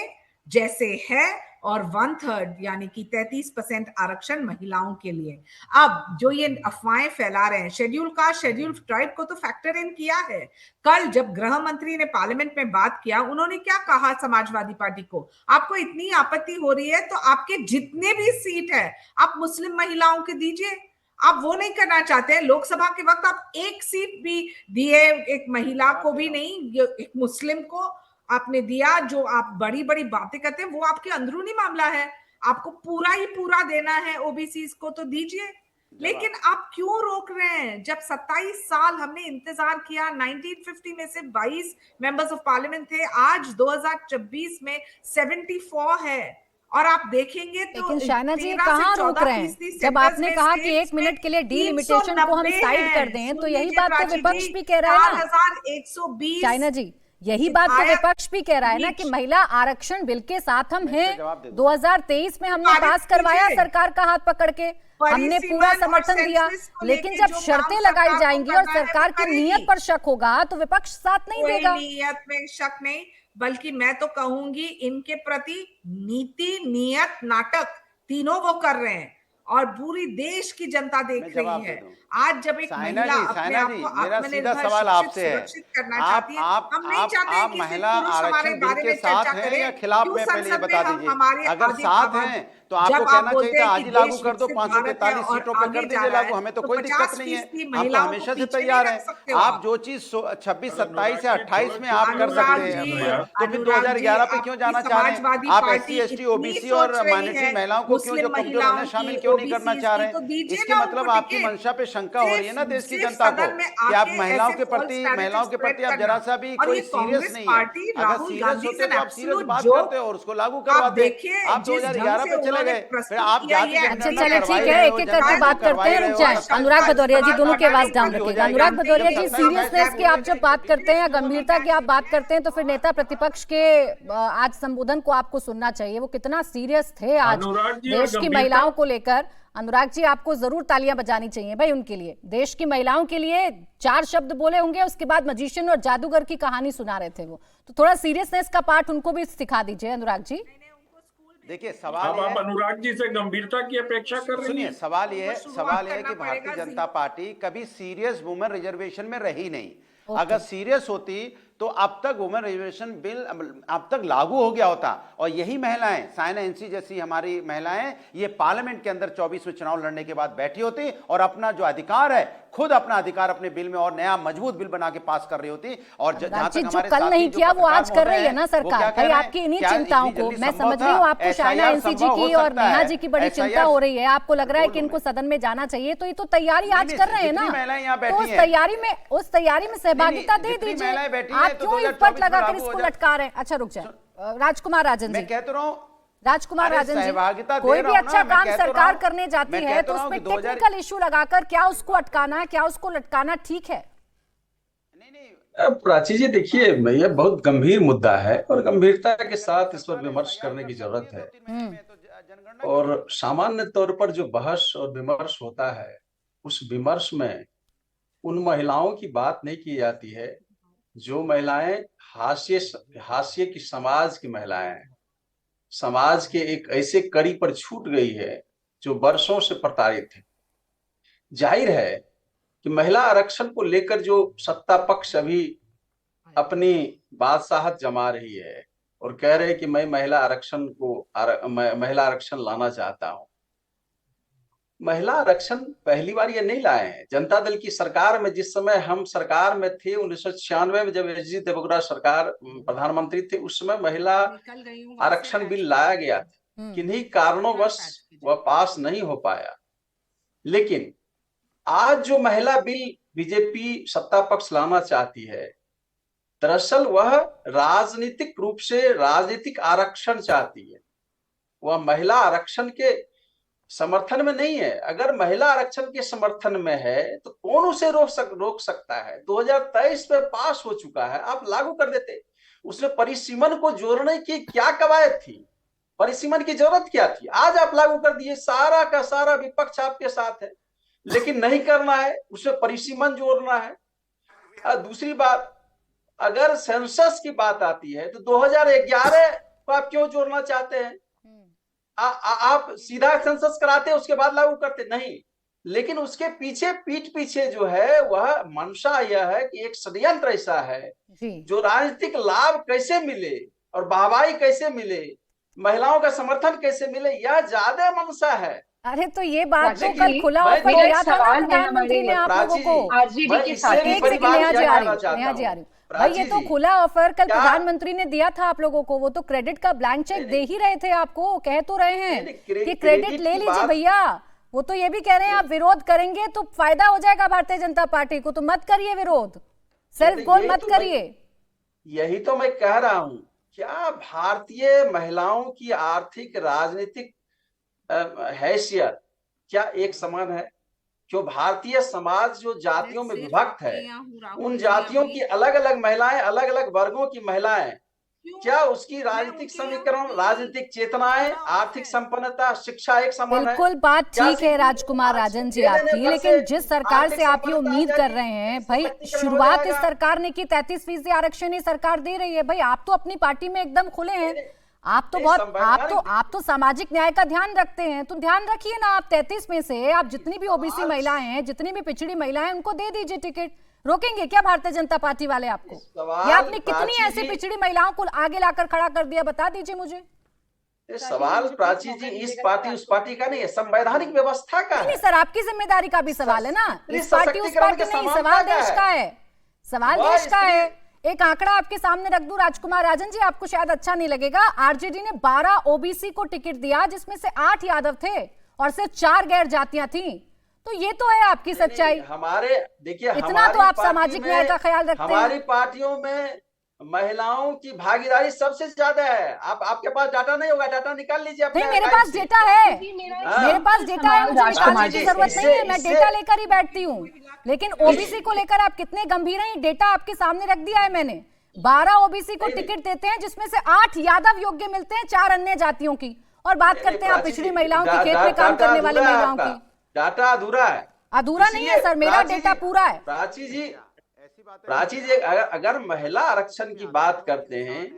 जैसे है, और 1/3 यानी कि 33% आरक्षण महिलाओं के लिए। अब जो ये अफवाहें फैला रहे हैं, शेड्यूल ट्राइब को तो फैक्टर इन किया है। कल जब गृह मंत्री ने पार्लियामेंट में बात किया, उन्होंने क्या कहा समाजवादी पार्टी को, आपको इतनी आपत्ति हो रही है तो आपके जितने भी सीट है आप मुस्लिम महिलाओं के दीजिए। आप वो नहीं करना चाहते हैं, लोकसभा के वक्त आप 1 सीट भी दिए एक महिला को भी नहीं, एक मुस्लिम को आपने दिया। जो आप बड़ी बड़ी बातें करते हैं वो आपके अंदरूनी मामला है, आपको पूरा ही पूरा देना है ओबीसी को तो दीजिए, लेकिन आप क्यों रोक रहे हैं? जब 27 साल हमने इंतजार किया, 1950 में से 22 मेंबर्स ऑफ पार्लियामेंट थे, आज 2024 में 74 है, और आप देखेंगे तो लेकिन शाइना जी कहाँ रोक रहे हैं? जब आपने कहा कि 1 मिनट के लिए डिलिमिटेशन को हम साइड कर दें, तो यही बात तो विपक्ष भी कह रहा है ना। 4120 शाइना जी, यही बात तो विपक्ष भी कह रहा है ना कि महिला आरक्षण बिल के साथ हम हैं। 2023 में हमने पास करवाया सरकार का हाथ पकड़ के, हमने पूरा समर्थन दिया, लेकिन जब शर्तें लगाई जाएंगी और सरकार की नीयत पर शक होगा तो विपक्ष साथ नहीं देगा। नीयत में शक नहीं, बल्कि मैं तो कहूंगी इनके प्रति नीति, नियत, नाटक तीनों वो कर रहे हैं और पूरी देश की जनता देख रही है। आज जब एक महिला अपने आप को आत्मनिर्भर, सवाल आपसे है, सुरक्षित करना चाहती है, हम नहीं चाहते हैं कि महिला आरक्षण बिल के साथ हैं या खिलाफ में, पहले ये बता दीजिए। अगर साथ हैं तो आपको कहना चाहिए था आज ही लागू कर दो, 543 सीटों पर कर दीजिए लागू, हमें तो कोई दिक्कत नहीं है, आप तो हमेशा से तैयार हैं। आप जो चीज 26, 27 या 28 में आप कर सकते हैं, तो फिर 2011 पे क्यों जाना चाह रहे हैं? आप SC, ST, OBC और माइनॉरिटी महिलाओं को क्यों, जो कमजोर उन्हें शामिल क्यों नहीं करना चाह रहे हैं? इसके मतलब आपकी मंशा पे शंका हो रही है ना देश की जनता को कि आप महिलाओं के प्रति आप जरा सा भी कोई सीरियस नहीं है। अगर सीरियस होते तो आप सीरियस बात करते और उसको लागू करवाते। आप 2011 पे चले गए, फिर आप अच्छा चले ठीक है, एक एक करके बात करते हैं, रुक जाए। अनुराग भदौरिया जी दोनों की आवाज डाउन रखिएगा। अनुराग भदौरिया जी, सीरियसनेस की आप जब बात करते हैं या गंभीरता की आप बात करते हैं तो फिर नेता प्रतिपक्ष के आज संबोधन को आपको सुनना चाहिए, वो कितना सीरियस थे आज देश की महिलाओं को लेकर। अनुराग जी, आपको जरूर तालियां बजानी चाहिए भाई उनके लिए, देश की महिलाओं के लिए 4 शब्द बोले होंगे, उसके बाद मजिशियन और जादूगर की कहानी सुना रहे थे वो, तो थोड़ा सीरियसनेस का पार्ट उनको भी सिखा दीजिए अनुराग जी। देखिए सवाल आप अनुराग जी से गंभीरता की अपेक्षा कर रही सुनिए, हैं। सवाल ये है कि भारतीय जनता पार्टी कभी सीरियस वुमेन रिजर्वेशन में रही नहीं। अगर सीरियस होती तो अब तक वुमेन रिजर्वेशन बिल अब तक लागू हो गया होता, और यही महिलाएं, साइना एनसी जैसी हमारी महिलाएं, ये पार्लियामेंट के अंदर 24 में चुनाव लड़ने के बाद बैठी होती और अपना जो अधिकार है, खुद अपना अधिकार अपने बिल में और नया मजबूत बिल बना के पास कर रही होती। और जहां तक हमारे कल नहीं किया वो आज कर रही है ना सरकार भाई, आपकी इन्हीं चिंताओं को मैं समझ रही हूँ। आपको शाइना एनसी जी की और नेहा जी की बड़ी चिंता हो रही है, आपको लग रहा है कि इनको सदन में जाना चाहिए, तो ये तो तैयारी आज कर रहे हैं ना, तो उस तैयारी में सहभागिता दे दीजिए। आप क्यों इस पर लगाकर इसको लटका रहे हैं? अच्छा रुक जाए, राजकुमार राजन जी, मैं कहता रहा हूं राजकुमार राजन जी, कोई भी अच्छा काम सरकार करने जाती है तो उसमें टेक्निकल इशू लगाकर क्या उसको अटकाना है, क्या उसको लटकाना ठीक है? प्राची जी देखिए, ये बहुत गंभीर मुद्दा है और गंभीरता के साथ इस पर विमर्श करने की जरूरत है। और सामान्य तौर पर जो बहस और विमर्श होता है, उस विमर्श में उन महिलाओं की बात नहीं की जाती है जो महिलाएं हाशिए की समाज की महिलाएं हैं, समाज के एक ऐसे कड़ी पर छूट गई है जो वर्षों से प्रताड़ित है। जाहिर है कि महिला आरक्षण को लेकर जो सत्ता पक्ष अभी अपनी बादशाहत जमा रही है और कह रहे हैं कि मैं महिला आरक्षण लाना चाहता हूं। महिला आरक्षण पहली बार ये नहीं लाए हैं। जनता दल की सरकार में, जिस समय हम सरकार में थे 1996 में, जब एच.डी. देवगौड़ा सरकार प्रधानमंत्री थे, उस समय महिला आरक्षण बिल लाया गया था। किन्हीं कारणोंवश वह पास नहीं हो पाया। लेकिन आज जो महिला बिल बीजेपी सत्ता पक्ष लाना चाहती है, दरअसल वह राजनीतिक रूप से राजनीतिक आरक्षण चाहती है। वह महिला आरक्षण के समर्थन में नहीं है। अगर महिला आरक्षण के समर्थन में है तो कौन उसे रोक सकता है? 2023 में पास हो चुका है, आप लागू कर देते। उसमें परिसीमन को जोड़ने की क्या कवायद थी? परिसीमन की जरूरत क्या थी? आज आप लागू कर दिए, सारा का सारा विपक्ष आपके साथ है, लेकिन नहीं करना है, उसमें परिसीमन जोड़ना है। दूसरी बात, अगर सेंसस की बात आती है तो 2011 को आप क्यों जोड़ना चाहते हैं? आप सीधा सेंसस कराते, उसके बाद लागू करते नहीं। लेकिन उसके पीठ पीछे जो है वह मंशा यह है कि एक षड्यंत्र ऐसा है जो राजनीतिक लाभ कैसे मिले और वाहवाही कैसे मिले, महिलाओं का समर्थन कैसे मिले, यह ज्यादा मंशा है। अरे तो ये बात तो कल खुला ऑफर दिया था ना प्रधानमंत्री ने आप लोगों को। आरजेडी के साथ नेहा जी आ रही भाई, ये तो खुला ऑफर कल प्रधानमंत्री ने दिया था आप लोगों को। वो तो क्रेडिट का ब्लैंक चेक दे ही रहे थे आपको, कह तो रहे हैं कि क्रेडिट ले लीजिए भैया। वो तो ये भी कह रहे हैं आप विरोध करेंगे तो फायदा हो जाएगा भारतीय जनता पार्टी को, तो मत करिए विरोध, सेल्फ गोल मत करिए। यही तो मैं कह रहा हूं, क्या भारतीय महिलाओं की आर्थिक राजनीतिक हैसियत क्या एक समान है? जो भारतीय समाज जो जातियों में विभक्त है, उन जातियों की अलग अलग महिलाएं, अलग अलग वर्गों की महिलाएं क्या उसकी राजनीतिक समीकरण, राजनीतिक चेतनाएं, आर्थिक संपन्नता, शिक्षा एक समान है? बिल्कुल बात क्या ठीक है सिर्फ राजकुमार आज राजन जी लेने आपकी, पर लेकिन से जिस सरकार आर्थिक से आप ये संपन्नता उम्मीद आ कर जाएगी? रहे हैं भाई, सशक्तिकरण हो शुरुआत इस जाएगा? सरकार ने की 33% आरक्षण ही सरकार दे रही है। भाई आप तो अपनी पार्टी में एकदम खुले हैं, आप तो नहीं, बहुत संवैधानिक आप तो सामाजिक न्याय का ध्यान रखते हैं, तो ध्यान रखिए ना। आप 33 में से आप जितनी भी ओबीसी महिलाएं हैं, जितनी भी पिछड़ी महिलाएं हैं, उनको दे दीजिए टिकट। रोकेंगे क्या भारतीय जनता पार्टी वाले आपको? सवाल या आपने कितनी प्राची ऐसी जी- पिछड़ी महिलाओं को आगे लाकर खड़ा कर दिया, बता दीजिए मुझे। ये सवाल प्राची जी इस पार्टी उस पार्टी का नहीं है, संवैधानिक व्यवस्था का नहीं है। सर, आपकी जिम्मेदारी का भी सवाल है ना। ये इस पार्टी उस सशक्तिकरण पार्टी के नहीं, समानता सवाल का देश है। का है, सवाल वह देश का है। स्त्री- एक आंकड़ा आपके सामने रख दूं राजकुमार राजन जी, आपको शायद अच्छा नहीं लगेगा। आरजेडी ने 12 ओबीसी को टिकट दिया, जिसमें से 8 यादव थे और सिर्फ 4 गैर जातियां थी। तो ये तो है आपकी सच्चाई। हमारे देखिए, इतना हमारी तो आप पार्टी सामाजिक में- न्याय का ख्याल रखते हैं। हमारी पार्टियों में महिलाओं की भागीदारी सबसे ज्यादा है। आपके पास डाटा नहीं होगा, डाटा निकाल लीजिए अपने नहीं, मेरे archive पास से। डेटा है, हाँ। मेरे पास डेटा है, मुझे निकालने की जी, जरूरत नहीं है, मैं इससे- डेटा लेकर ही बैठती हूँ। लेकिन ओबीसी को लेकर आप कितने गंभीर हैं, ये डेटा आपके सामने रख दिया है मैंने। 12 ओबीसी को टिकट देते हैं, जिसमें से 8 यादव योग्य मिलते हैं, 4 अन्य जातियों की। और बात करते हैं आप पिछड़ी महिलाओं की, खेत में काम करने वाली महिलाओं की। डाटा अधूरा है, अधूरा नहीं है सर, मेरा प्राची डेटा जी- पूरा है। प्राची जी अगर महिला आरक्षण की बात करते हैं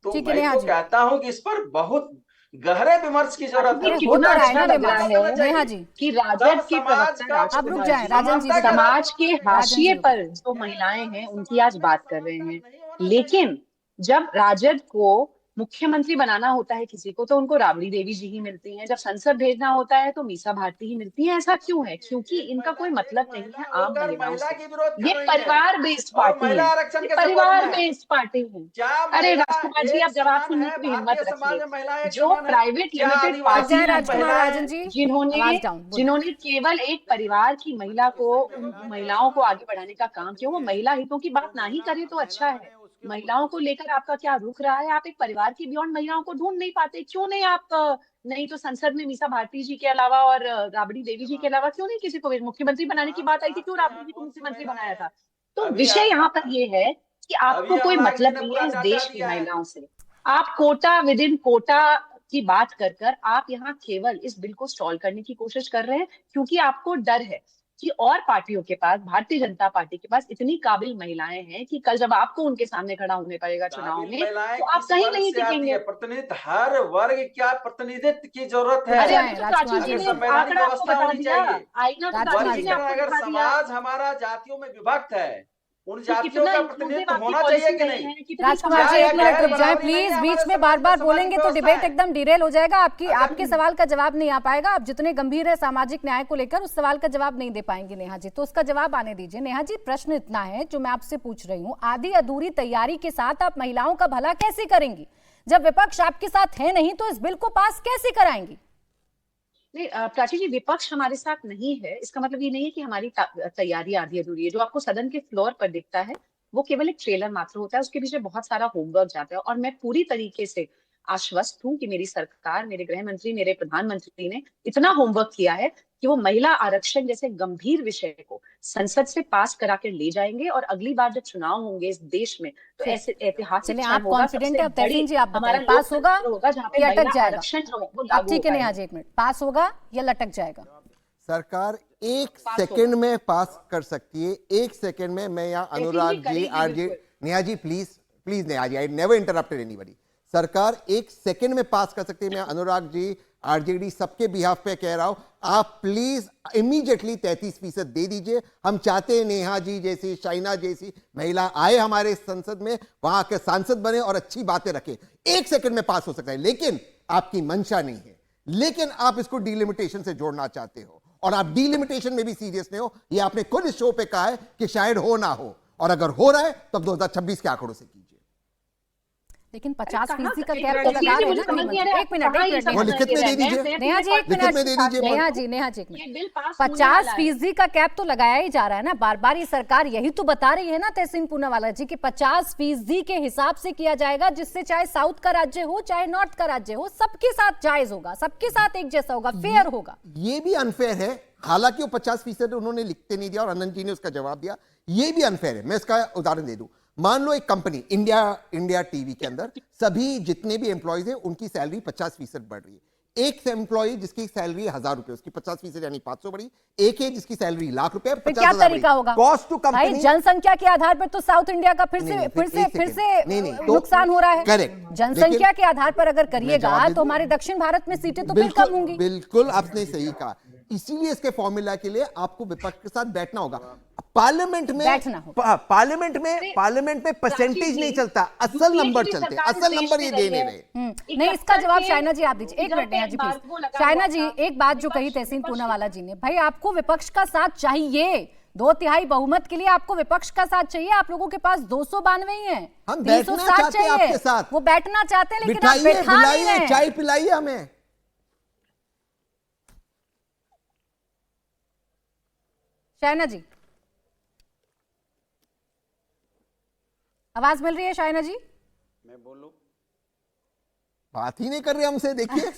तो ठीक है, मैं नेहा तो जी। कहता हूं कि इस पर बहुत गहरे विमर्श की जरूरत है। अरे कितना होता रहा है अच्छा ना लग रहा विमर्श। है नेहा जी, कि राजद के समाज प्रवक्ता का- आप रुक राजकुमार जाएं, जी राजन जी, समानता के समाज के हाशिए जी, पर जो महिलाएं हैं उनकी आज बात कर रहे हैं। लेकिन जब राजद को मुख्यमंत्री बनाना होता है किसी को, तो उनको राबड़ी देवी जी ही मिलती हैं। जब संसद भेजना होता है तो मीसा भारती ही मिलती हैं। ऐसा क्यों है? क्योंकि इनका कोई मतलब नहीं है आम महिलाओं महिला से। की विरोध कर ये रही है। परिवार बेस्ड और पार्टी महिला है, आरक्षण ये के संबंध परिवार में बेस्ड पार्टी है। क्या अरे महिला राजकुमार जी, एक आप जवाब समान सुनने है? की भी हिम्मत भारतीय समाज में महिलाएं रखिए। एक जो समान है? प्राइवेट क्या लिमिटेड आदिवासी रुक पार्टी जाएं है, राजकुमार महिलाएं- राजन जी, जिन्होंने आवाज डाउन, बोलिए। जिन्होंने केवल एक परिवार की महिला को, उन महिलाओं को आगे बढ़ाने का काम किया, वो महिला हितों की बात ना ही करे तो अच्छा है। महिलाओं को लेकर आपका क्या रुख रहा है? आप एक परिवार की बियॉन्ड महिलाओं को ढूंढ नहीं पाते? क्यों नहीं आप नहीं तो संसद में मीसा भारती जी के अलावा और राबड़ी देवी जी के अलावा क्यों नहीं किसी को मुख्यमंत्री बनाने की बात आई थी? क्यों राबड़ी जी को मुख्यमंत्री बनाया था? तो अभी विषय यहाँ पर ये है कि आपको कोई अनुराग जी मतलब ने नहीं पूरा है इस डाटा देश की दिया है। महिलाओं से। आप कोटा विद इन कोटा की बात कर आप यहाँ केवल इस बिल को स्टॉल करने की कोशिश कर रहे हैं, क्योंकि आपको डर है कि और पार्टियों के पास, भारतीय जनता पार्टी के पास इतनी काबिल महिलाएं हैं कि कल जब आपको उनके सामने खड़ा होने पड़ेगा चुनाव काबिल में, महिलाएं तो आप किस कहीं वर्ग नहीं से आती टिकेंगे। है? प्रतिनिधित्व, हर वर्ग क्या प्रतिनिधित्व की जरूरत है। अरे जाएं, अभी तो राजकुमार प्राची जी जी, ने संवैधानिक आंकड़ा आपको व्यवस्था बता होनी दिया, चाहिए। आईना तो राजकुमार प्राची जी, जी ने आपको अगर बता दिया। समाज हमारा जातियों में विभक्त है, उन तो जातियों कितना का inclusive प्रतिनिधित्व आपकी होना policy चाहिए कि नहीं नहीं? है? कितनी राजकुमार जी क्या एक है? मिनट गैर रुक जाएं बराबरी नहीं प्लीज, है बीच हमारे में बार बार समाज में, बोलेंगे तो समाज डिबेट व्यवस्था है। एकदम डिरेल हो जाएगा। आपके अगर- आपके सवाल का जवाब नहीं आ पाएगा। आप जितने गंभीर है सामाजिक न्याय को लेकर, उस सवाल का जवाब नहीं दे पाएंगे नेहा जी, तो उसका जवाब आने दीजिए। नेहा जी, प्रश्न इतना है जो मैं आपसे पूछ रही हूँ, आधी अधूरी तैयारी के साथ आप महिलाओं का भला कैसे करेंगी? जब विपक्ष आपके साथ है नहीं तो इस बिल को पास कैसे कराएंगी? नहीं प्राची जी, विपक्ष हमारे साथ नहीं है, इसका मतलब ये नहीं है कि हमारी तैयारी आधी अधूरी है। जो आपको सदन के फ्लोर पर दिखता है वो केवल एक ट्रेलर मात्र होता है, उसके पीछे बहुत सारा होमवर्क जाता है। और मैं पूरी तरीके से आश्वस्त हूँ कि मेरी सरकार, मेरे गृह मंत्री, मेरे प्रधानमंत्री ने इतना होमवर्क किया है कि वो महिला आरक्षण जैसे गंभीर विषय को संसद से पास करा कर ले जाएंगे। और अगली बार जब चुनाव होंगे इस देश में तो ऐसे ऐतिहासिक चलिए, क्षण आप होगा, कॉन्फिडेंट सबसे है? अब तहसीन बड़ी जी आप हमारा बताएं, पास होगा जहाँ पे या अटक महिला जाएगा? आरक्षण जो है वो अब लागू ठीक है हो नेहा पाएगा। जी, एक मिनट, पास होगा या लटक जाएगा? सरकार एक पास सेकंड में पास कर सकती है, एक सेकंड में। मैं यहाँ ऐसे ही अनुराग जी, करेगी आरजे, बिल्कुल। Neha ji please please, Neha ji, I never interrupted anybody. सरकार एक सेकंड में पास कर सकती है। मैं अनुराग जी, आरजेडी, सबके बिहाफ पे कह रहा हूं, आप प्लीज इमीडिएटली 33% दे दीजिए। हम चाहते हैं नेहा जी जैसी, शाइना जैसी महिला आए हमारे संसद में, वहां के सांसद बने और अच्छी बातें रखें। एक सेकंड में पास हो सकता है, लेकिन आपकी मंशा नहीं है। लेकिन आप इसको डीलिमिटेशन से जोड़ना चाहते हो, और आप डीलिमिटेशन में भी सीरियस नहीं हो। ये आपने खुद इस शो पे कहा है कि शायद हो ना हो, और अगर हो रहा है तो 2026 के आंकड़ों से कीजिए। लेकिन 50% का कहाँ- कैप तो लगा रहे हैं ना समझ नहीं आ गृह रहा, मंत्री। एक मिनट, कहाँ एक ये मिनट, सब वो लिखित में दे दीजिए। नेहा जी एक लिखित में दे मिनट, दीजिए। नेहा जी, नेहा जी एक ये मिनट, बिल पास होने वाला है। 50% का कैप तो लगाया ही जा रहा है ना बार बार। ये सरकार यही तो बता रही है ना तहसीन पूनावाला जी कि 50% के हिसाब से किया जाएगा, जिससे चाहे साउथ का राज्य हो चाहे नॉर्थ का राज्य हो, सबके साथ जायज होगा, सबके साथ एक जैसा होगा, फेयर होगा। ये भी अनफेयर है। हालांकि वो 50% उन्होंने लिखते नहीं दिया और अनंत जी ने उसका जवाब दिया। ये भी अनफेयर है। मैं इसका उदाहरण दे दूं, मान लो एक कंपनी इंडिया टीवी के अंदर सभी जितने भी एम्प्लॉयज हैं उनकी सैलरी 50% बढ़ रही है। एक एम्प्लॉय जिसकी सैलरी 1,000 रुपए, उसकी 50% यानी 500 बढ़ी। एक है जिसकी सैलरी लाख रुपए, फिर क्या तरीका होगा? कॉस्ट टू भाई कंपनी, जनसंख्या के आधार पर तो साउथ इंडिया का फिर से नुकसान हो रहा है। करेक्ट, जनसंख्या के आधार पर अगर करिएगा तो हमारे दक्षिण भारत में सीटें तो फिर कम होंगी। बिल्कुल आपने सही कहा। इसीलिए इसके फॉर्मूला के लिए आपको विपक्ष के साथ बैठना होगा। पार्लियामेंट में परसेंटेज नहीं चलता, असल नंबर चलते, असल नंबर ये दे नहीं रहे। नहीं, इसका जवाब शायना जी आप दीजिए। एक मिनट नेहा जी प्लीज। शायना जी एक बात जो कही तहसीन पूनावाला जी ने, भाई आपको विपक्ष का साथ चाहिए, 2/3 बहुमत के लिए आपको विपक्ष का साथ चाहिए। आप लोगों के पास 292 ही है, हम बैठना चाहते हैं आपके साथ, वो बैठना चाहते हैं लेकिन आप बिठाइए, बैठा नहीं बुलाइए, रहे। चाय पिलाइए हमें। शायना जी आवाज मिल रही है? शायना जी मैं बोलूं? बात ही नहीं कर रहे हमसे, देखिए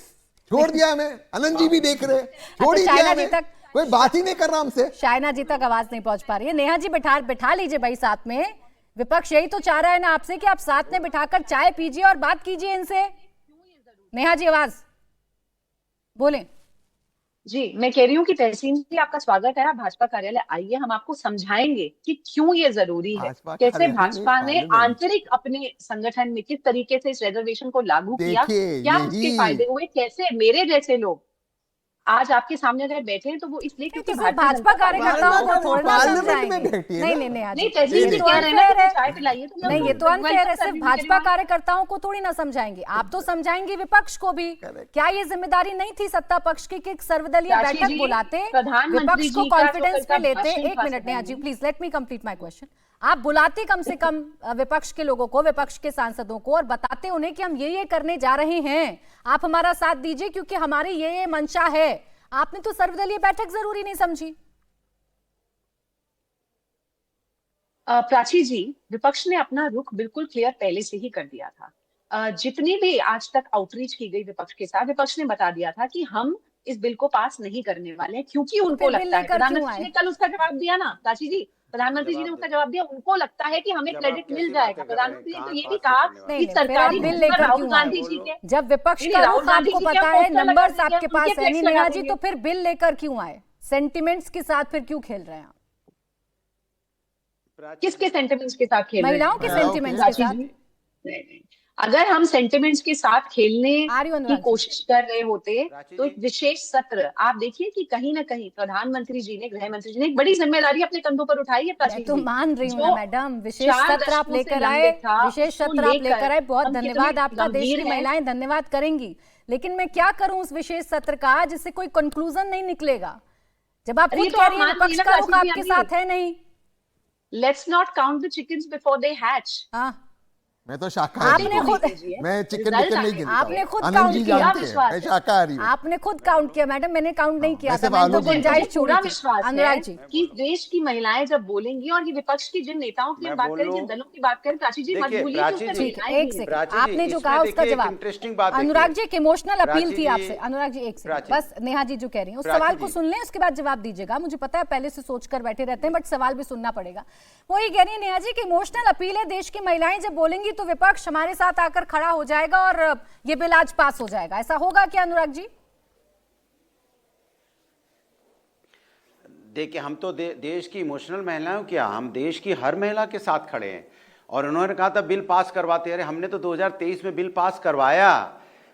छोड़ दिया हमें। आनंद जी भी देख रहे, छोड़ ही शायना दिया जी हमें, तक कोई बात ही नहीं कर रहा हमसे। शायना जी तक आवाज नहीं पहुंच पा रही है। नेहा जी बैठा लीजिए भाई साथ में। विपक्ष यही तो चाह रहा है ना आपसे कि आप साथ में बिठाकर चाय पीजिए और बात कीजिए इनसे। नेहा जी आवाज बोले। जी, मैं कह रही हूँ कि तहसीन जी आपका स्वागत है। आप भाजपा कार्यालय आइए, हम आपको समझाएंगे कि क्यों ये जरूरी है, कैसे भाजपा ने आंतरिक अपने संगठन में किस तरीके से इस रिजर्वेशन को लागू किया, क्या उसके फायदे हुए, कैसे मेरे जैसे लोग आज आपके सामने अगर बैठे हैं तो वो इसलिए क्योंकि भाजपा कार्यकर्ताओं को थोड़ा समझाएंगे। नहीं नहीं, तहसीन जी कह रहे हैं ना कि चाय पिलाइए, तो नहीं, ये तो अनफेयर है। सिर्फ भाजपा कार्यकर्ताओं को थोड़ी ना समझाएंगे, आप तो समझाएंगे विपक्ष को भी। क्या ये जिम्मेदारी नहीं थी सत्ता पक्ष की कि एक सर्वदलीय बैठक बुलाते, विपक्ष को कॉन्फिडेंस में लेते? एक minute Neha ji please, let me complete my question. आप बुलाते कम से कम विपक्ष के लोगों को, विपक्ष के सांसदों को, और बताते उन्हें कि हम ये करने जा रहे हैं, आप हमारा साथ दीजिए क्योंकि हमारी ये मंशा है। आपने तो सर्वदलीय बैठक जरूरी नहीं समझी। प्राची जी, विपक्ष ने अपना रुख बिल्कुल क्लियर पहले से ही कर दिया था। जितनी भी आज तक आउटरीच की गई विपक्ष के साथ, विपक्ष ने बता दिया था कि हम इस बिल को पास नहीं करने वाले, क्योंकि उनको लगता है, प्रधानमंत्री ने कल उसका जवाब दिया ना प्राची जी, प्रधानमंत्री जी ने उसका जवाब दिया, उनको लगता है कि हमें क्रेडिट मिल जाएगा। प्रधानमंत्री ने तो ये भी कहा कि सरकारी बिल लेकर राहुल गांधी जी के, जब विपक्ष का रुख आपको पता है, नंबर्स आपके पास है नहीं नेहा जी, तो फिर बिल लेकर क्यों आए? सेंटिमेंट्स के साथ फिर क्यों खेल रहे हैं आप? किसके सेंटिमेंट्स के साथ खेल रहे हैं? महिलाओं के सेंटिमेंट्स के साथ। नहीं, अगर हम सेंटिमेंट्स के साथ खेलने की कोशिश कर रहे होते तो एक विशेष सत्र, आप देखिए कि कहीं ना कहीं प्रधानमंत्री जी ने, गृह मंत्री जी ने एक बड़ी जिम्मेदारी अपने कंधों पर उठाई है। मैं तो मान रही हूँ ना मैडम, विशेष सत्र आप लेकर आए, विशेष सत्र आप लेकर आए, बहुत धन्यवाद आपका। देश की महिलाएं धन्यवाद करेंगी, लेकिन मैं क्या करूं उस विशेष सत्र का जिससे कोई कंक्लूजन नहीं निकलेगा, जब आप खुद कह रही हैं विपक्ष का रुख आपके साथ है नहीं। Let's not count the chickens before they hatch. मैं तो शाकाहारी हूं, मैं चिकन नहीं गिनता। आपने खुद काउंट किया, मैं शाकाहारी हूं। आपने खुद काउंट किया मैडम, मैंने काउंट नहीं किया था। मैं तो गुंजाइश छोड़ी थी। अनुराग जी कि देश की महिलाएं जब बोलेंगी, और ये विपक्ष की जिन नेताओं की बात करें, जिन दलों की बात करें, प्राची जी मत भूलिए, एक सेकंड, आपने जो कहा उसका जवाब। अनुराग जी एक इमोशनल अपील थी आपसे। अनुराग जी एक सेकंड बस, नेहा जी जो कह रही हैं उस सवाल को सुन लें, उसके बाद जवाब दीजिएगा। मुझे पता है पहले से सोचकर बैठे रहते हैं, बट सवाल भी सुनना पड़ेगा। वही कह रही है नेहा जी की इमोशनल अपील है, देश की महिलाएं जब बोलेंगी तो विपक्ष हमारे साथ आकर खड़ा हो जाएगा और ये बिल आज पास हो जाएगा। ऐसा होगा क्या अनुराग जी? देखिए, हम तो देश की इमोशनल महिलाओं, क्या हम देश की हर महिला के साथ खड़े हैं। और उन्होंने कहा था बिल पास करवाते, अरे हमने तो 2023 में बिल पास करवाया,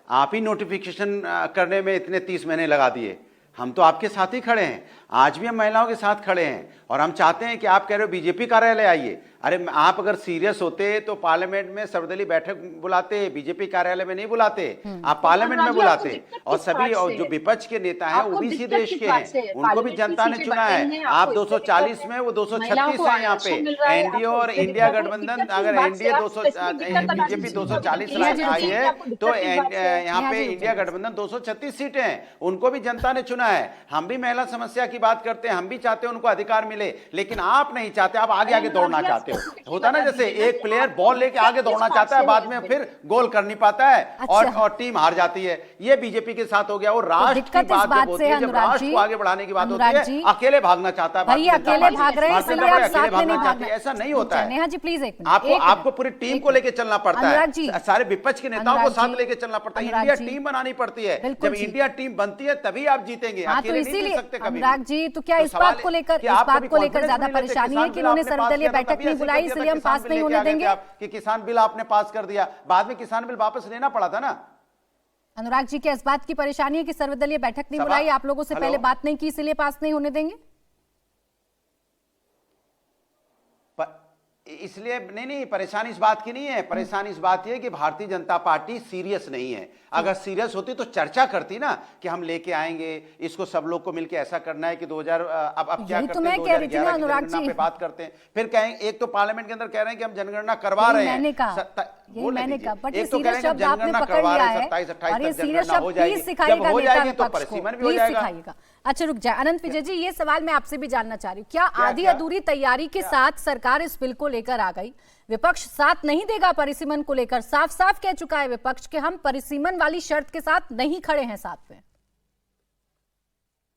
आप ही नोटिफिकेशन करने में इतने 30 महीने लगा दिए। हम तो आपके साथ ही खड़े हैं, आज भी हम महिलाओं के साथ खड़े हैं। और हम चाहते हैं कि आप कह रहे हो बीजेपी कार्यालय आइए, अरे आप अगर सीरियस होते तो पार्लियामेंट में सर्वदलीय बैठक बुलाते, बीजेपी कार्यालय में नहीं बुलाते, आप पार्लियामेंट में बुलाते। और सभी जो विपक्ष के नेता हैं ओबीसी देश के हैं, उनको भी जनता ने चुना है। आप 240 में, वो 236 है यहाँ पे। एनडीए और इंडिया गठबंधन, अगर एनडीए बीजेपी 240 आई है तो यहाँ पे इंडिया गठबंधन 236 सीटें हैं, उनको भी जनता ने चुना सुना है, हम भी महिला समस्या की बात करते हैं, हम भी चाहते हैं उनको अधिकार मिले, लेकिन आप नहीं चाहते, आप आगे आगे दौड़ना चाहते हो। होता ना जैसे एक प्लेयर बॉल लेके आगे दौड़ना चाहता है, बाद में फिर गोल कर नहीं पाता है और टीम हार जाती है। ये बीजेपी के साथ हो गया। वो राष्ट्र की बात जब होती है, जब राष्ट्र को आगे बढ़ाने की बात होती है, अकेले भागना चाहता है। भाई अकेले भाग रहे हैं, इसलिए आप साथ में नहीं भाग रहे। ऐसा नहीं होता है। नेहा जी प्लीज एक मिनट, आपको पूरी टीम को लेके चलना पड़ता है, सारे विपक्ष के नेताओं को साथ लेके चलना पड़ता है। इंडिया टीम बनानी पड़ती है, जब इंडिया टीम बनती है तभी आप जीतेंगे, अकेले नहीं जीत सकते कभी। अनुराग जी, तो क्या इस बात को लेकर ज्यादा परेशानी है कि उन्होंने सर्वदलीय बैठक नहीं बुलाई, इसलिए हम पास नहीं होने देंगे? कि किसान बिल आपने पास कर दिया, बाद में किसान बिल वापस लेना पड़ा था ना। अनुराग जी, क्या इस बात की परेशानी है कि सर्वदलीय बैठक नहीं बुलाई, आप लोगों से पहले बात नहीं की, इसलिए पास नहीं होने देंगे? इसलिए नहीं, परेशानी इस बात की नहीं है। परेशानी इस बात की है कि भारतीय जनता पार्टी सीरियस नहीं है। अगर सीरियस होती तो चर्चा करती ना कि हम लेके आएंगे इसको, सब लोग को मिलकर ऐसा करना है कि 2000 अब क्या करते हैं, 2011 की जनगणना पे बात करते हैं, फिर कहेंगे, एक तो पार्लियामेंट के अंदर कह रहे हैं कि हम जनगणना करवा रहे हैं, मैंने कहा बट ये सीरियस शब्द आपने पकड़ लिया है, और ये सीरियस शब्द प्लीज सिखाइएगा नेता विपक्ष को, प्लीज सिखाइएगा। अच्छा रुक जाए, अनंत विजय जी, ये सवाल मैं आपसे भी जानना चाह रही हूँ, क्या आधी अधूरी तैयारी के साथ सरकार इस बिल को लेकर आ गई? विपक्ष साथ नहीं देगा परिसीमन को लेकर, साफ साफ कह चुका है विपक्ष कि हम परिसीमन वाली शर्त के साथ नहीं खड़े हैं साथ में।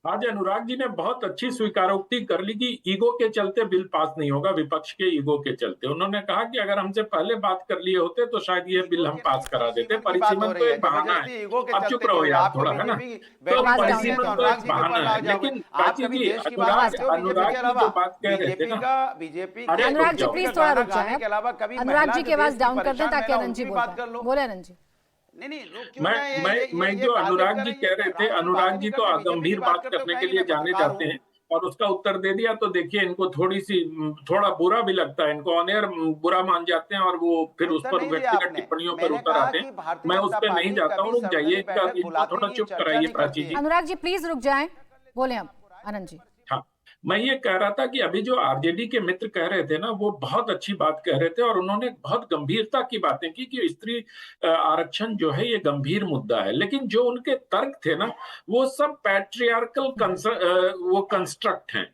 आज अनुराग जी ने बहुत अच्छी स्वीकारोक्ति कर ली कि ईगो के चलते बिल पास नहीं होगा, विपक्ष के ईगो के चलते। उन्होंने कहा कि अगर हमसे पहले बात कर लिए होते तो शायद ये बिल हम पास करा देते। परिसीमन तो एक बहाना है, अब चुप रहो यार थोड़ा, है ना, तो परिसीमन तो एक बहाना है। लेकिन प्राची जी, अनुराग जी जो बात कह रहे थे ना, बीजेपी, अनुराग जी प्लीज थोड़ा रुक जाए, अनुराग जी की आवाज डाउन कर दें ताकि अनंत जी बोले। अनंत जी, मैं जो अनुराग जी कह रहे थे, अनुराग जी तो गंभीर बात करने के लिए जाने जाते हैं और उसका उत्तर दे दिया, तो देखिए इनको थोड़ा बुरा भी लगता है, इनको ऑन एयर बुरा मान जाते हैं और वो फिर उस पर व्यक्तिगत टिप्पणियों पर उतर आते हैं। मैं उस पर नहीं जाता हूँ, रुक जाइए, इनको थोड़ा चुप कराइए प्राची जी। अनुराग जी प्लीज रुक जाएं, बोले हम आनंद जी। हाँ, मैं ये कह रहा था कि अभी जो आरजेडी के मित्र कह रहे थे ना, वो बहुत अच्छी बात कह रहे थे और उन्होंने बहुत गंभीरता की बातें की कि स्त्री आरक्षण जो है ये गंभीर मुद्दा है, लेकिन जो उनके तर्क थे ना, वो सब पैट्रियार्कल वो कंस्ट्रक्ट हैं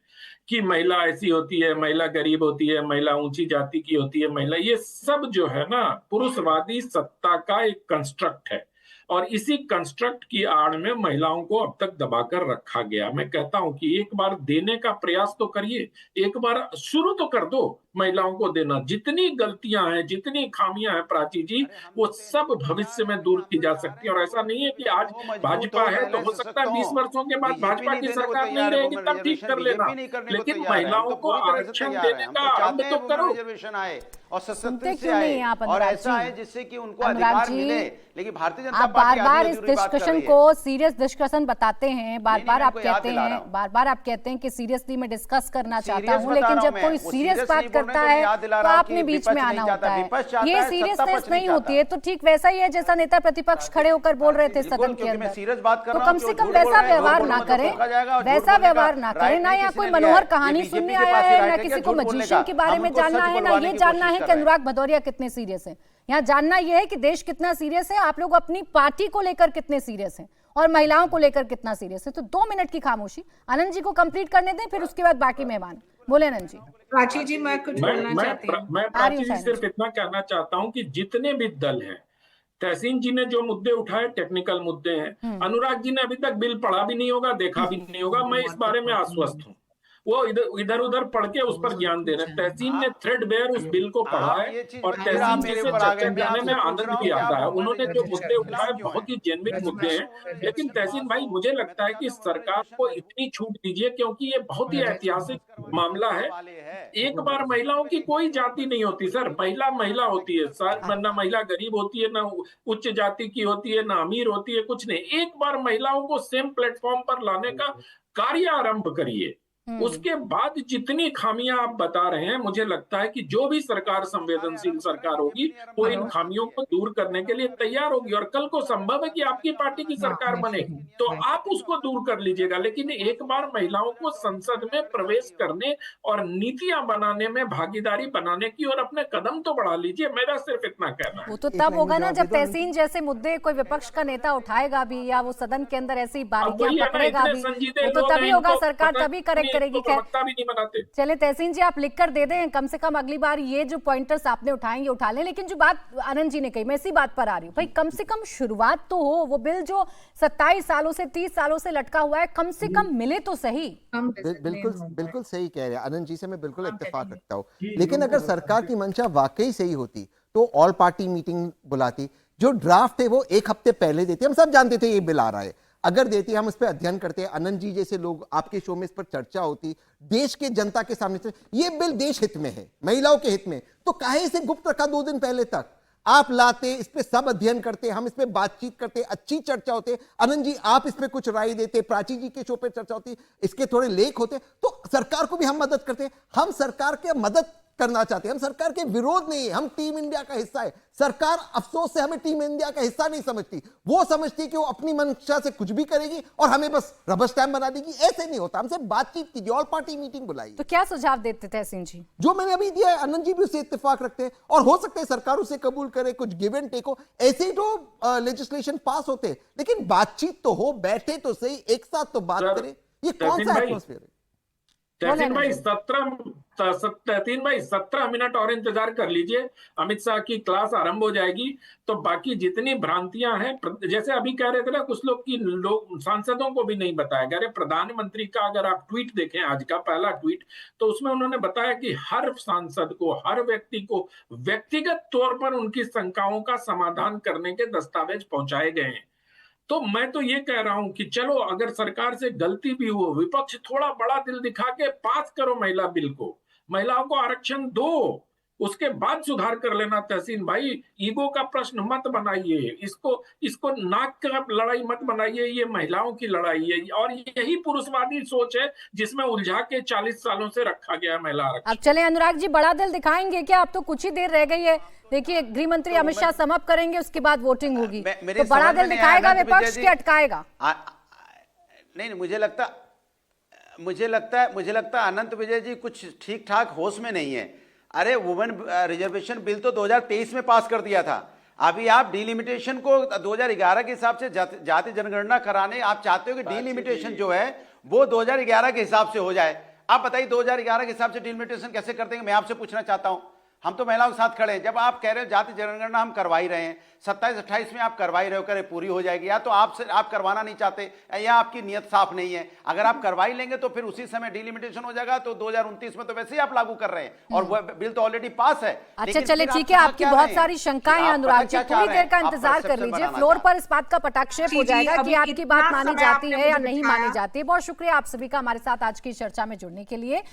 कि महिला ऐसी होती है, महिला गरीब होती है, महिला ऊंची जाति की होती है, महिला, ये सब जो है ना पुरुषवादी सत्ता का एक कंस्ट्रक्ट है और इसी कंस्ट्रक्ट की आड़ में महिलाओं को अब तक दबाकर रखा गया। मैं कहता हूं कि एक बार देने का प्रयास तो करिए, एक बार शुरू तो कर दो महिलाओं को देना। जितनी गलतियां हैं, जितनी खामियां हैं प्राची जी, वो सब भविष्य में दूर की जा सकती है। और ऐसा नहीं है कि आज भाजपा है तो हो सकता है 20 वर्षों के बाद भाजपा की सरकार नहीं रहेगी तब ठीक कर लेना, लेकिन महिलाओं को आरक्षण देने का आरंभ तो करो। और सुनते क्यों नहीं आप और ऐसा है जिससे कि उनको अधिकार मिले, लेकिन भारतीय जनता पार्टी बार-बार इस डिस्कशन को सीरियस डिस्कशन बताते हैं, बार-बार आप कहते हैं कि सीरियसली मैं डिस्कस करना चाहता हूं, लेकिन जब कोई सीरियस बात करता है तो आपने बीच में आना होता है। ये सीरियसनेस नहीं होती है, तो ठीक वैसा ही है जैसा नेता प्रतिपक्ष खड़े होकर बोल रहे थे सदन के अंदर, तो कम से कम वैसा व्यवहार ना करें, वैसा व्यवहार ना करें। ना यहाँ कोई मनोहर कहानी सुनने आया है, ना किसी को मजिशियन के बारे में जानना है, ना ये जानना है कि अनुराग भदौरिया कितने सीरियस हैं। यहाँ जानना यह है कि देश कितना सीरियस है, आप लोग अपनी पार्टी को लेकर कितने सीरियस हैं और महिलाओं को लेकर कितना सीरियस है। तो 2 मिनट की खामोशी आनंद जी को कंप्लीट करने दें, फिर उसके बाद बाकी मेहमान बोले। आनंद जी। प्राची जी, मैं कुछ बोलना चाहती हूँ। मैं प्राची जी सिर्फ इतना कहना चाहता हूँ कि जितने भी दल हैं, तहसीन जी ने जो मुद्दे उठाए टेक्निकल मुद्दे हैं, अनुराग जी ने अभी तक बिल पढ़ा भी नहीं होगा, देखा भी नहीं होगा, मैं इस बारे में आश्वस्त हूँ। वो इधर उधर पढ़ के उस पर ज्ञान दे रहे हैं। तहसीन ने थ्रेडबेयर उस बिल को पढ़ा है और तहसीन जी से चर्चा करने में आनंद भी आता है। उन्होंने जो मुद्दे उठाए बहुत ही जेन्युइन मुद्दे हैं, लेकिन तहसीन भाई मुझे लगता है कि सरकार को इतनी छूट दीजिए, क्योंकि ये बहुत ही ऐतिहासिक मामला है। एक बार महिलाओं की कोई जाति नहीं होती सर, महिला महिला होती है, ना महिला गरीब होती है, ना उच्च जाति की होती है, ना अमीर होती है, कुछ नहीं। एक बार महिलाओं को सेम प्लेटफॉर्म पर लाने का कार्य आरंभ करिए, उसके बाद जितनी खामियां आप बता रहे हैं, मुझे लगता है कि जो भी सरकार संवेदनशील सरकार होगी वो इन खामियों को दूर करने के लिए तैयार होगी, और कल को संभव है कि आपकी पार्टी की सरकार बने तो आप उसको दूर कर लीजिएगा। लेकिन एक बार महिलाओं को संसद में प्रवेश करने और नीतियां बनाने में भागीदारी बनाने की और अपने कदम तो बढ़ा लीजिए, मेरा सिर्फ इतना कहना है। वो तो तब होगा ना जब तहसीन जैसे मुद्दे कोई विपक्ष का नेता उठाएगा भी, या वो सदन के अंदर ऐसी बारीकियां पकड़ेगा भी, वो तो तभी होगा, सरकार तभी करेक्ट करेगी। चले तहसीन जी, आप लिख कर दे दें, कम से कम अगली बार ये जो पॉइंटर्स आपने उठाएंगे उठा लें। लेकिन जो बात आनंद जी ने कही, मैं इसी बात पर आ रही हूँ भाई, कम से कम शुरुआत तो हो। वो बिल जो 27 सालों से 30 सालों से लटका हुआ है, कम से कम मिले तो सही। बिल्कुल सही कह रहे हैं आनंद जी से मैं बिल्कुल इत्तेफाक रखता हूँ। लेकिन अगर सरकार की मंशा वाकई सही होती तो ऑल पार्टी मीटिंग बुलाती, जो ड्राफ्ट है वो 1 हफ्ते पहले देती। हम सब जानते थे ये बिल आ रहा है, अगर देती हम इस पर अध्ययन करते, आनंद जी जैसे लोग आपके शो में इस पर चर्चा होती, देश के जनता के सामने से ये बिल देश हित में है, महिलाओं के हित में, तो काहे इसे गुप्त रखा 2 दिन पहले तक? आप लाते, इस पे सब अध्ययन करते, हम इस पे बातचीत करते, अच्छी चर्चा होते, आनंद जी आप इस पे कुछ राय देते, प्राची जी के शो पे चर्चा होती, इसके थोड़े लेख होते, तो सरकार को भी हम मदद करते। हम सरकार के मदद करना चाहते हैं, हम सरकार के विरोध नहीं है, हम टीम इंडिया का हिस्सा है। सरकार अफसोस से हमें टीम इंडिया का हिस्सा नहीं समझती, वो समझती कि वो अपनी मंशा से कुछ भी करेगी और हमें बस रबर स्टैम्प बना देगी। ऐसे नहीं होता, हमसे बातचीत कीजिए, ऑल पार्टी मीटिंग बुलाइए। तो क्या सुझाव देते तहसीन जी? जो मैंने अभी दिया है, आनंद जी भी उससे इत्तेफाक रखते हैं, और हो सकता है सरकार उसे कबूल करे, कुछ गिव एंड टेक हो, ऐसे ही तो लेजिस्लेशन पास होते। लेकिन बातचीत तो हो, बैठे तो सही, एक साथ तो बात करें। ये कौन सा एटमॉस्फेयर है? तहसीन भाई 17 मिनट और इंतजार कर लीजिए, अमित शाह की क्लास आरंभ हो जाएगी। तो बाकी जितनी भ्रांतियां हैं, जैसे अभी कह रहे थे ना कुछ लोग की, लोग सांसदों को भी नहीं बताया गया। प्रधानमंत्री का अगर आप ट्वीट देखें, आज का पहला ट्वीट, तो उसमें उन्होंने बताया कि हर सांसद को, हर व्यक्ति को व्यक्तिगत तौर पर उनकी शंकाओं का समाधान करने के दस्तावेज पहुंचाए गए हैं। तो मैं तो ये कह रहा हूं कि चलो, अगर सरकार से गलती भी हो, विपक्ष थोड़ा बड़ा दिल दिखा के पास करो महिला बिल को, महिलाओं को आरक्षण दो, उसके बाद सुधार कर लेना। तहसीन भाई, ईगो का प्रश्न मत बनाइए, इसको नाक का लड़ाई मत बनाइए, ये महिलाओं की लड़ाई है। और यही पुरुषवादी सोच है जिसमें उलझा के 40 सालों से रखा गया महिला आरक्षण। अब चले अनुराग जी, बड़ा दिल दिखाएंगे क्या? अब तो कुछ ही देर रह गई है। देखिए, गृह मंत्री अमित शाह समाप्त करेंगे, उसके बाद वोटिंग होगी, तो बड़ा दिल दिखाएगा विपक्ष के अटकाएगा? नहीं, मुझे लगता है अनंत विजय जी कुछ ठीक ठाक होश में नहीं है। अरे, वुमेन रिजर्वेशन बिल तो 2023 में पास कर दिया था। अभी आप डिलिमिटेशन को 2011 के हिसाब से जाति जनगणना कराने आप चाहते हो कि डिलिमिटेशन जो है वो 2011 के हिसाब से हो जाए। आप बताइए 2011 के हिसाब से डिलिमिटेशन कैसे कर देंगे? मैं आपसे पूछना चाहता हूं। हम तो महिलाओं के साथ खड़े हैं। जब आप कह रहे हो जाति जनगणना हम करवा ही रहे हैं, 27-28 में आप करवा ही रहे हो, करे पूरी हो जाएगी, या तो आप करवाना नहीं चाहते या आपकी नियत साफ नहीं है। अगर आप करवा ही लेंगे तो फिर उसी समय डिलिमिटेशन हो जाएगा, तो 2029 में तो वैसे ही आप लागू कर रहे हैं और वो बिल तो ऑलरेडी पास है। अच्छा, चले ठीक है, आपकी बहुत सारी शंकाएं हैं अनुराग जी, थोड़ी देर का इंतजार कर लीजिए। फ्लोर पर इस बात का पटाक्षेप हो जाएगा कि आपकी बात मानी जाती है या नहीं मानी जाती है। बहुत शुक्रिया आप सभी का हमारे साथ आज की चर्चा में जुड़ने के लिए।